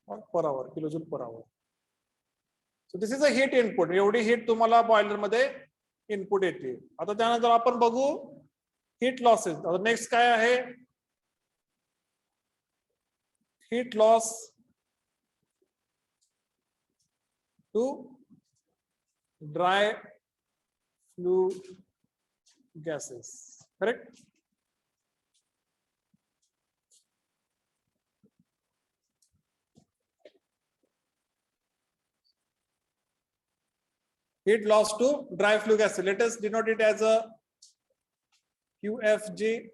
per hour, kilojoule per hour. So this is a heat input. एवढी heat तुम्हाला boiler मध्ये input येते. आता त्यानंतर आपण बघू heat losses. आता next काय आहे? Heat loss to dry flue gases. Correct? Heat loss to dry flue gases. Let us denote it as a QFG.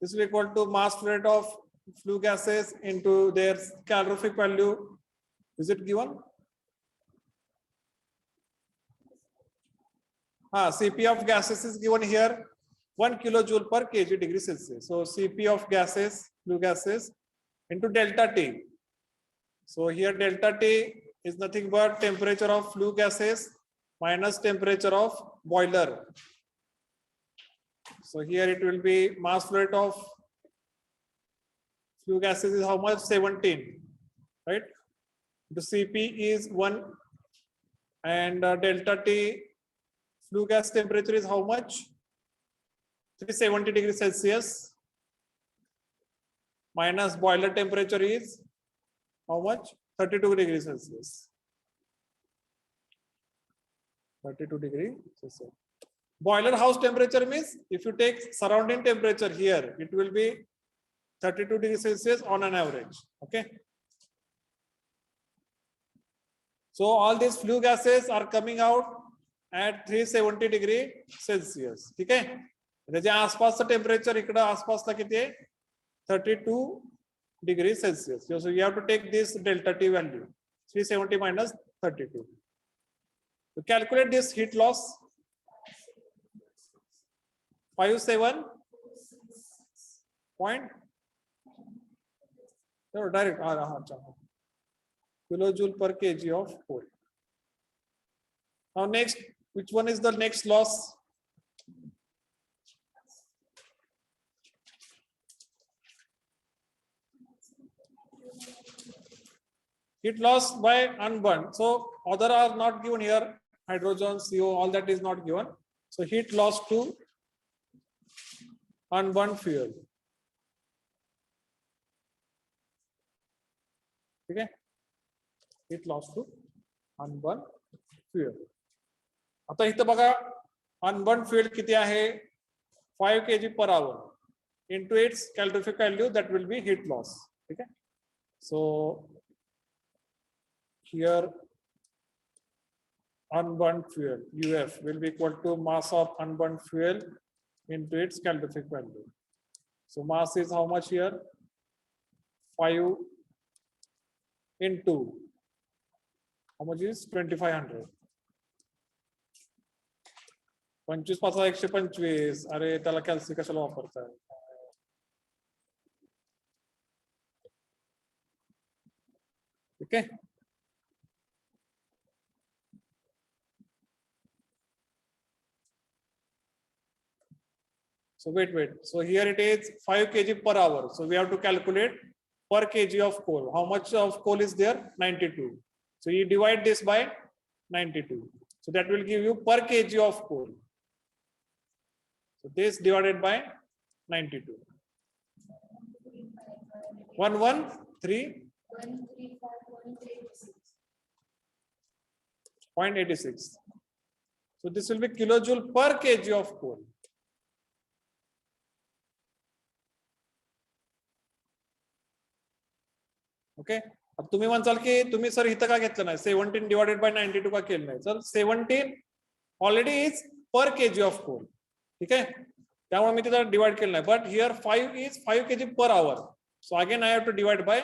This will equal to mass flow rate of flue gases into their calorific value. Is it given? Cp of gases is given here 1 kilojoule per kg degree Celsius. So Cp of gases, flue gases into delta T. So here delta T is nothing but temperature of flue gases minus temperature of boiler. So here it will be mass flow rate of flue gases is how much? 17, right? The Cp is 1 and delta T flue gas temperature is how much? 370 degrees Celsius minus boiler temperature is how much? 32 degrees Celsius. 32 degrees Celsius. Boiler house temperature means if you take surrounding temperature here, it will be 32 degrees Celsius on an average. Okay. So all these flue gases are coming out at 370 degree Celsius. ठीक है? त्याच्या आसपासचं temperature इकडे आसपासला किती आहे? 32 degree Celsius. So you have to take this delta T value 370 minus 32. To calculate this heat loss 57 point direct kilojoule per kg of coal. Now next, which one is the next loss? Heat loss by unburned. So other are not given here. Hydrogen, CO, all that is not given. So heat loss to unburned fuel. Okay. Heat loss to unburned fuel. आता इथं बघा unburned fuel किती आहे? 5 kg per hour into its calorific value, that will be heat loss. Okay. So here unburned fuel UF will be equal to mass of unburned fuel into its calorific value. So mass is how much here? 5 into how much is 2500. 25 पासा 125. अरे त्याला कॅल्सी कशाला वापरताय? Okay. So wait. So here it is 5 kg per hour. So we have to calculate per kg of coal. How much of coal is there? 92. So you divide this by 92. So that will give you per kg of coal. So this divided by 92. 113.86. So this will be kilojoule per kg of coal. Okay. अब तुम्ही म्हणसाल की तुम्ही sir इथं का घेतलं नाही? 17 divided by 92 का केलं नाही? सर 17 ऑलरेडी इज पर केजी ऑफ कोल. ठीक आहे, त्यामुळे मी तिथं डिवाइड केलं नाही. But here 5 is 5 kg per hour. So again I have to divide by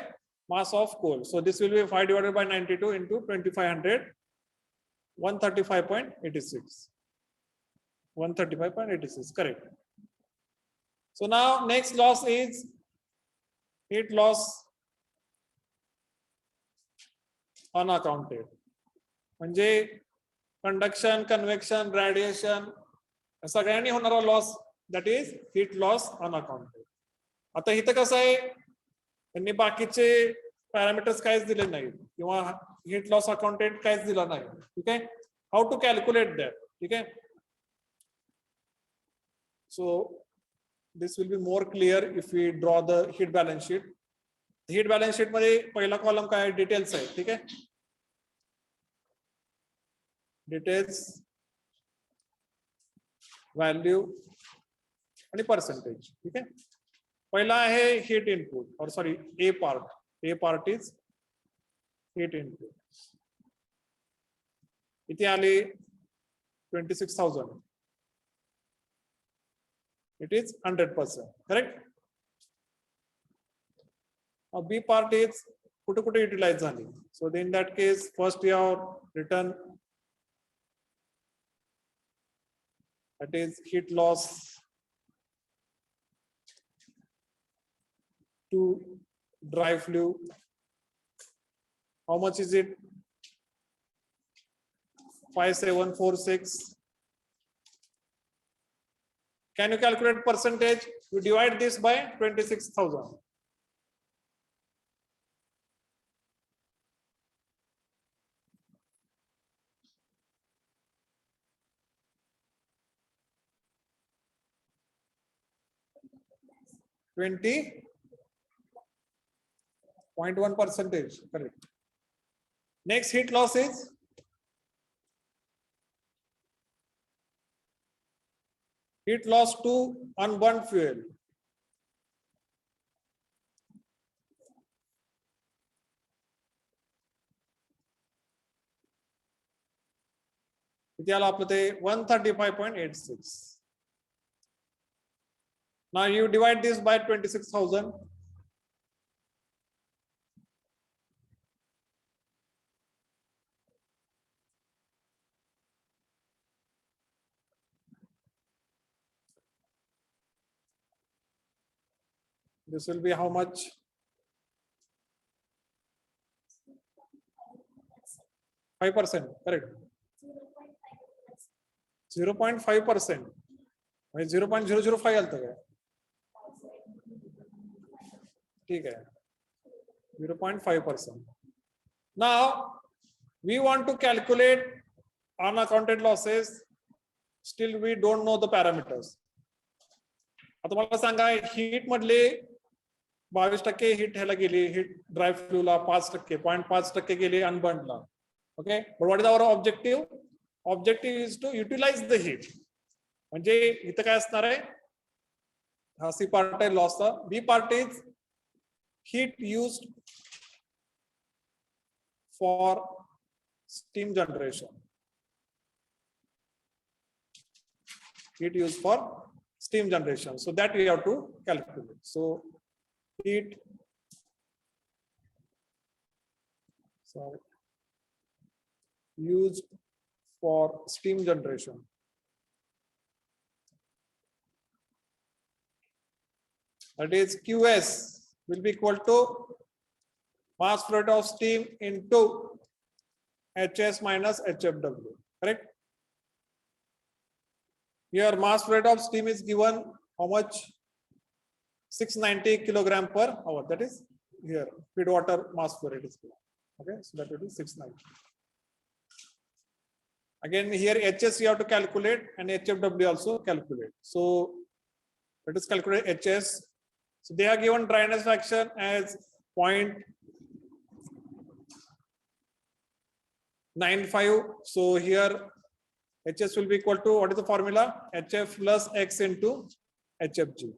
mass of coal. So this will be 5 divided by 92 into 2500, 135.86. 135.86, correct. So now next loss is heat loss unaccounted. म्हणजे conduction, convection, radiation सगळ्यांनी होणारा loss that is heat loss unaccounted. आता इथं कसं आहे, त्यांनी बाकीचे parameters काहीच दिले नाहीत किंवा हीट लॉस अकाउंटेड काहीच दिला नाही. ठीक आहे, हाऊ टू कॅल्क्युलेट दॅट. ठीक आहे, so this will be more clear if we draw the heat balance sheet. Heat balance sheet मध्ये पहिला कॉलम काय, डिटेल्स आहे. ठीक आहे, डिटेल्स, व्हॅल्यू आणि पर्सेंटेज. ठीक आहे, पहिला आहे heat input or sorry A part is heat input. इथे आले 26,000. It is 100%. Correct. B part is कुठे कुठे युटिलाइज झाली. So in that case first you have return that is heat loss to dry flue. How much is it? 5746. Can you calculate percentage? You divide this by 26,000. %20.1%. Correct. Next heat loss is heat loss to unburnt fuel. इथे आलं आपलं ते 135.86. Now you divide this by 26,000. This will be how much? 5%. Correct. 0.5%. 0.005 आलतं काय? ठीक आहे, 0.5%. Now we want to calculate unaccounted losses. Still we don't know the parameters. आता मला सांगा, हीट मधले 22% हीट ह्याला गेली, हीट ड्राय फ्लूला 5%, 0.5% गेली अनबर्नला. Okay, but what is our objective? Objective is to utilize the heat. म्हणजे इथं काय असणार आहे, हा सी पार्ट आहे लॉसचा. B part is heat used for steam generation. Heat used for steam generation. So that we have to calculate. So heat, sorry, used for steam generation. That is QS will be equal to mass flow rate of steam into HS minus HFW. Correct. Here mass flow rate of steam is given how much? 690 kilogram per hour. That is here feed water mass flow rate is given. Okay, so that will be 690. Again here HS you have to calculate and HFW also calculate. So let us calculate HS. So they are given dryness fraction as 0.95. So here HS will be equal to, what is the formula? HF plus X into HFG.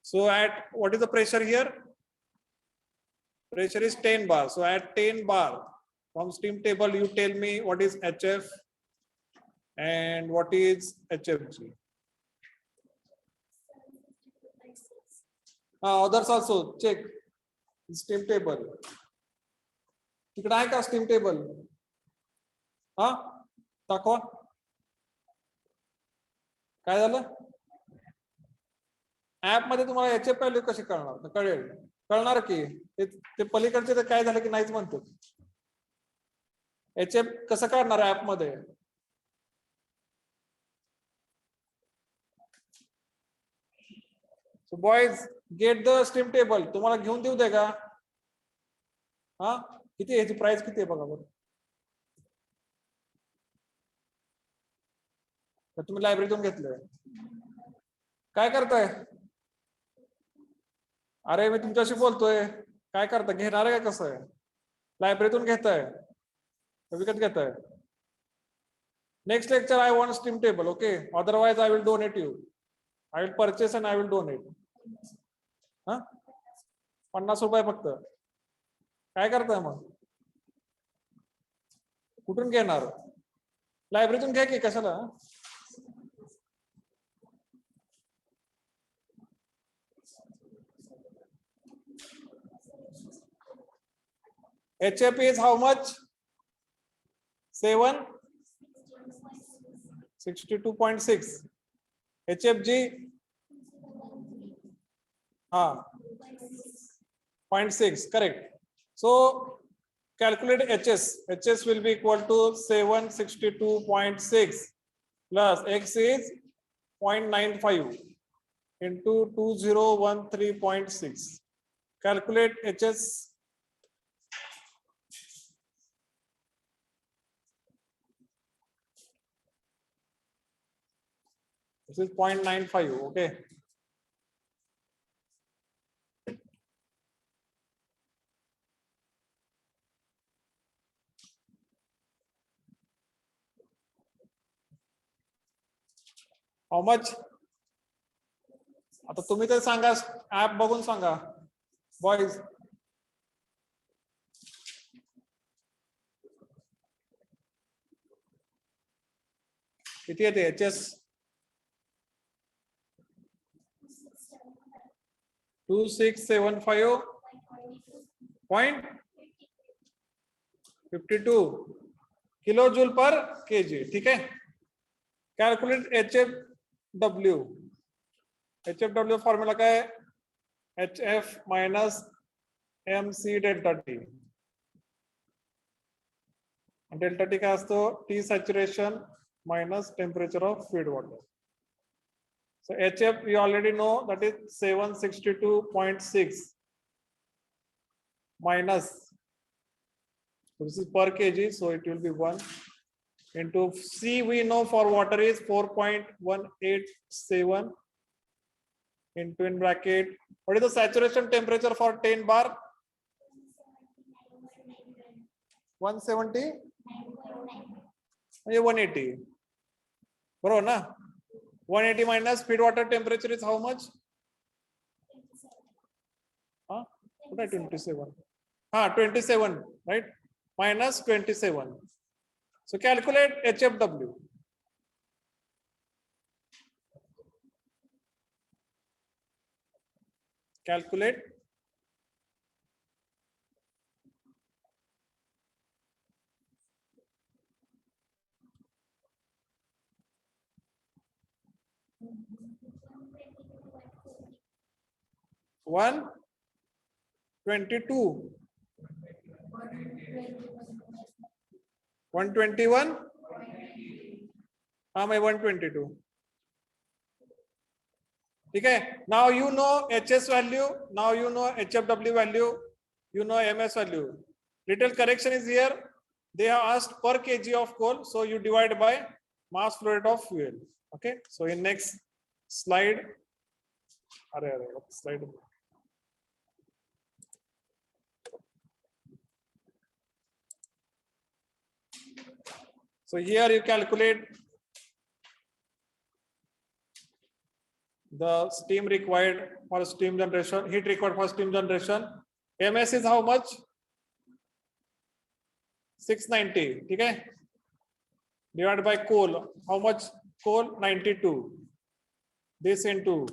So at, what is the pressure here? Pressure is 10 bar. So at 10 bar from steam table, you tell me what is HF and what is HFG. Others also check steam table. तिकडे आहे का steam table? हा, दाखवा. काय झालं? App मध्ये तुम्हाला याचे व्हॅल्यू कशी कळणार? कळणार की ते पलीकडचे तर काय झालं की नाहीच म्हणतो. याचे कसं काढणार ऍप मध्ये? So boys get the stream table. तुम्हाला घेऊन देऊ दे का? हा किती आहे याची प्राइस किती आहे बघा बरं. तर तुम्ही लायब्ररीतून घेतलंय. काय करताय? अरे मी तुमच्याशी बोलतोय. काय करता? घेणार आहे का कसं आहे? लायब्ररीतून घेताय विकत घेताय? Next lecture I want stream table. Okay, otherwise I will donate you. I will purchase and I will donate. हा 50 रुपये फक्त. काय करताय मग? कुठून घेणार? लायब्ररीतून घ्या की. कशाला? HF is how much? 762.6. HFG हाँ 0.6 correct. So calculate HS. HS will be equal to 762.6 plus X is 0.95 into 2013.6. Calculate HS. This is 0.95. Okay. How much? आता तुम्ही तर सांगा, ऍप बघून सांगा बॉयज. किती येते HS? 2675.52 kilo joule per KG. ठीक है. Calculate HFW. HFW formula काय है? HF minus MC delta T. Delta T काय असतो? T saturation minus temperature of feed water. So HF you already know, that is 762.6 minus, this is per kg, so it will be 1 into C. We know for water is 4.187 into in bracket. What is the saturation temperature for 10 bar? 170 180. बरोबर ना? 180 minus feed water temperature is how much? 27. 27, right? Minus 27. So calculate HFW. Calculate one 22 121 हाँ मैं 122. ठीक है. Now you know HS value, now you know HFW value, you know MS value. Little correction is here. They have asked per kg of coal, so you divide by mass flow rate of fuel. Okay, so in next slide, slide. So here you calculate the steam required for steam generation, heat required for steam generation. MS is how much? 690. ठीक है. Divided by coal. How much coal? 92. This into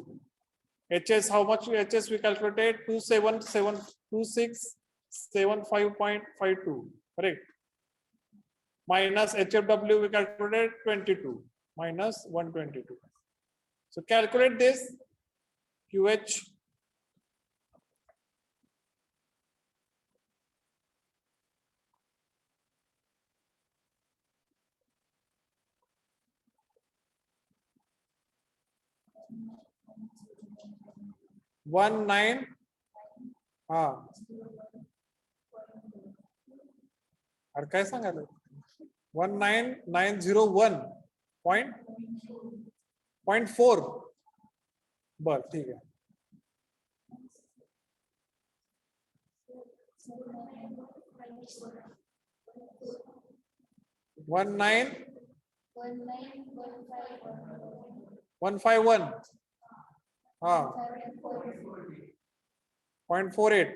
HS. How much HS we calculated? 2675.52. Correct. Minus HFW we calculated 22 minus 122. So calculate this QH. 19 हा अरे काय सांगायला 19901.4 बर ठीक आहे 19151 हा 0.48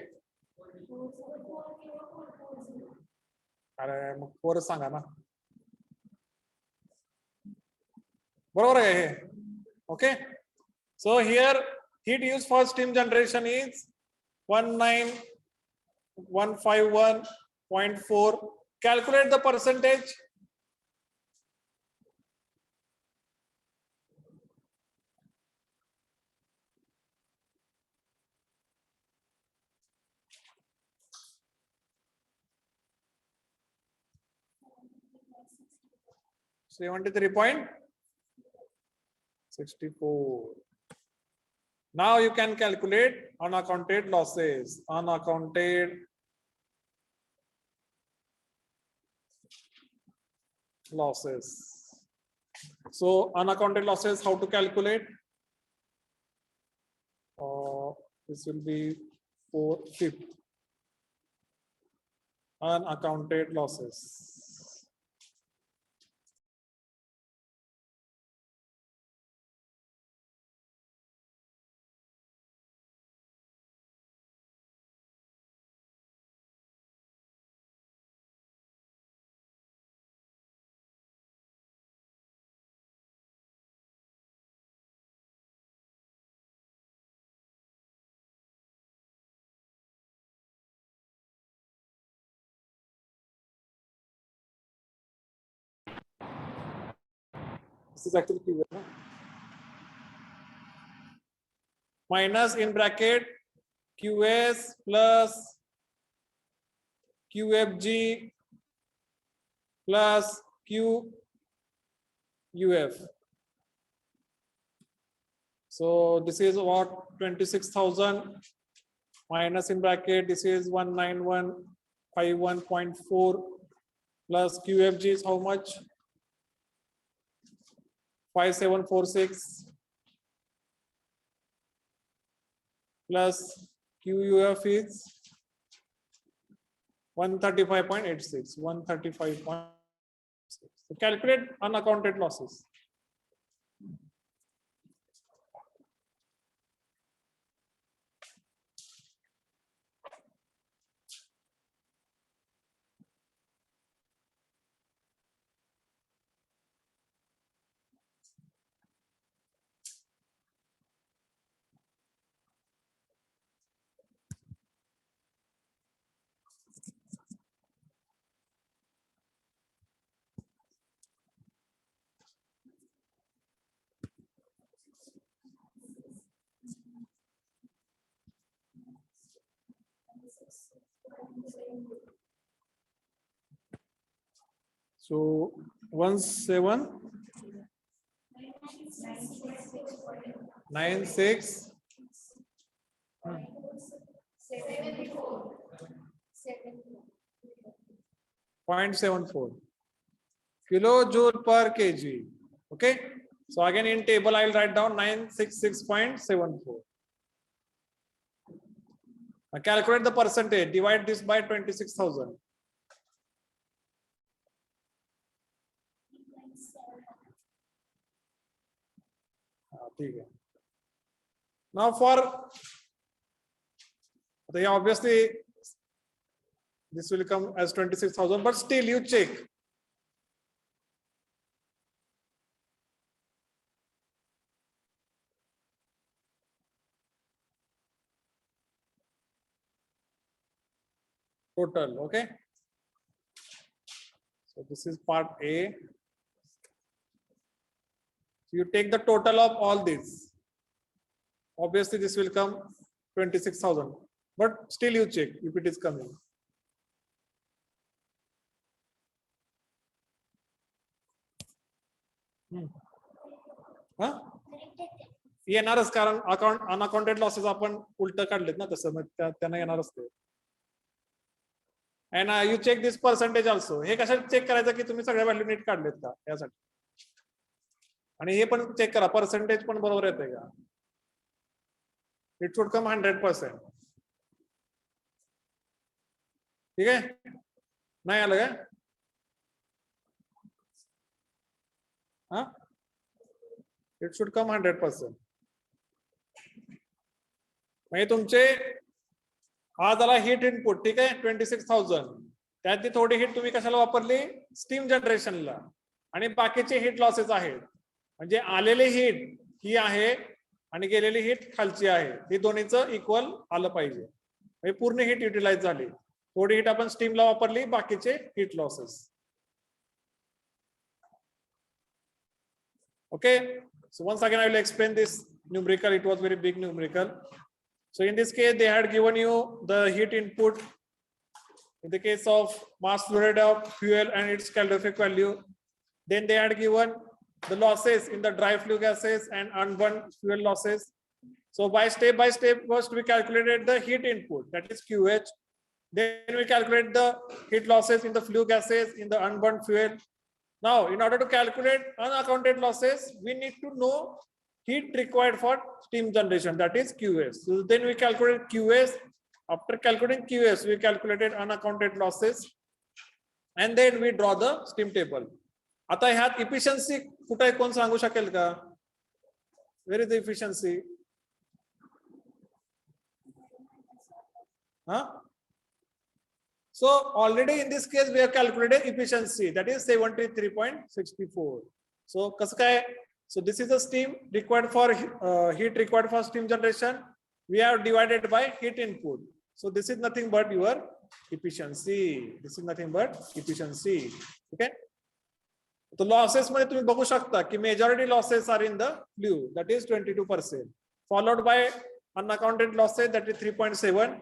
अरे मग 4 सांगा ना बरोबर आहे हे okay so here heat used for steam generation is 19151.4 calculate the percentage 73.64 now you can calculate unaccounted losses so unaccounted losses how to calculate this will be 4/5 unaccounted losses this is actually QA, no? Minus in bracket QS plus QFG plus QUF. So this is what 26,000 minus in bracket this is 19151.4 plus QFG is how much 5746 plus QUF is 135.86 135.6 so calculate unaccounted losses so 1796 0.74 kilojoule per kg okay so again in table I'll write down 966.74 now calculate the percentage divide this by 26,000 now for obviously this will come as 26,000 but still you check total okay so this is part A you take the total of all these obviously this will come 26,000 but still you check if it is coming huh येणारच, कारण unaccounted losses आपण उलट काढलेत ना, तसं मग त्यांना येणारच ते. And you check this percentage also. हे कशाला चेक करायचं की तुम्ही सगळ्या व्हॅल्यू नीट काढलेत का यासाठी. आणि हे पण चेक करा पर्सेंटेज पण बरोबर येते का. It should come 100%. ठीक आहे, नाही आलं का? हा, इट शुड कम 100%. म्हणजे तुमचे हा झाला हिट इनपुट. ठीक आहे, 26,000. त्यातली थोडी हिट तुम्ही कशाला वापरली, स्टीम जनरेशनला, आणि बाकीचे हिट लॉसेस आहेत. म्हणजे आलेली हिट ही आहे आणि गेलेली हिट खालची आहे, ही दोन्हीचं इक्वल आलं पाहिजे. म्हणजे पूर्ण हिट युटिलाइज झाली. थोडी हिट आपण स्टीमला वापरली, बाकीचे hit losses. Okay, so once again I will explain this numerical. It was very big numerical. So in this case they had given you the heat input in the case of mass flow rate of fuel and its calorific value. Then they had given the losses in the dry flue gases and unburned fuel losses. So by step, first we calculated the heat input, that is QH. Then we calculate the heat losses in the flue gases, in the unburned fuel. Now, in order to calculate unaccounted losses, we need to know heat required for steam generation, that is QS. So then we calculate QS. After calculating QS, we calculated unaccounted losses, and then we draw the steam table. आता ह्यात efficiency कुठे आहे, कोण सांगू शकेल का? Where is the efficiency? Huh? So already in this case we have calculated efficiency, that is 73.64. So kaskai, so this is the steam required for heat required for steam generation. We have divided by heat input. So this is nothing but your efficiency. This is nothing but efficiency. Okay. So losses मध्ये तुम्ही बघू शकता की majority losses are in the flue, that is 22%, followed by unaccounted losses, that is 3.7.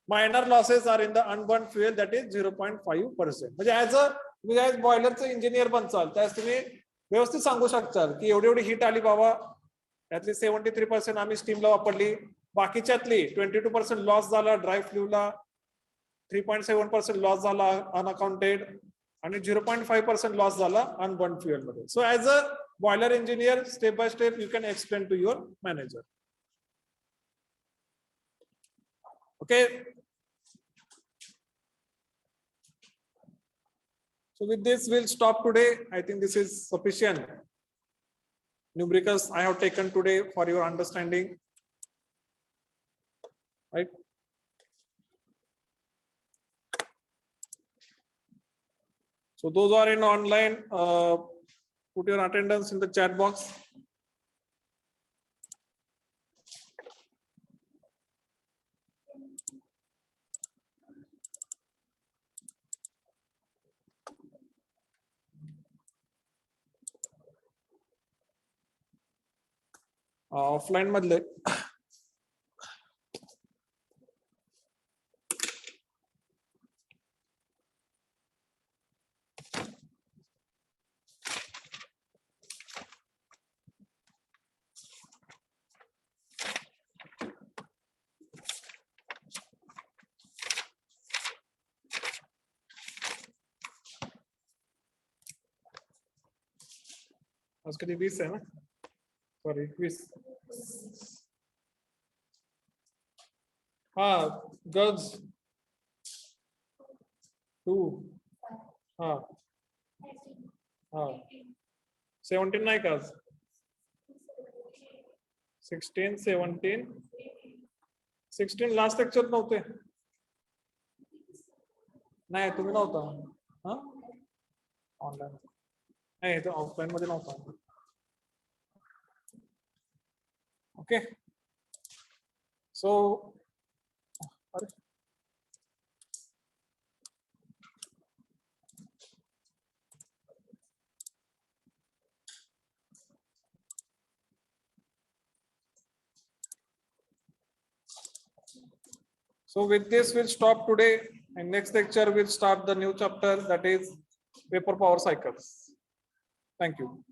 Minor losses are in the unburned fuel, that is 0.5%. म्हणजे as a तुम्ही as बॉयलरचं engineer बनचाल त्यास तुम्ही व्यवस्थित सांगू शकताल की एवढी एवढी हिट आली बाबा, त्यातली 73% आम्ही स्टीमला वापरली, बाकीच्यातली 22% लॉस झाला ड्राय फ्ल्यूला, 3.7% लॉस झाला अनअकाउंटेड, आणि 0.5% लॉस झाला अनबर्न फ्युएल मध्ये. So as a boiler engineer step by step you can explain to your manager. Okay. So with this we'll stop today. I think this is sufficient. Numericals I have taken today for your understanding. Right. So those are in online, put your attendance in the chat box. Offline madle. आज कधी 20 है ना, sorry 20. हाँ girls 2. हाँ हाँ 17 नाही का, 16 17 16 last lecture नव्हते. नाही तुम्ही नव्हता. हा ऑनलाईन नाही, तो ऑफलाईन मध्ये नव्हता. Okay. So So with this we'll stop today, and next lecture we'll start the new chapter, that is vapor power cycles. Thank you.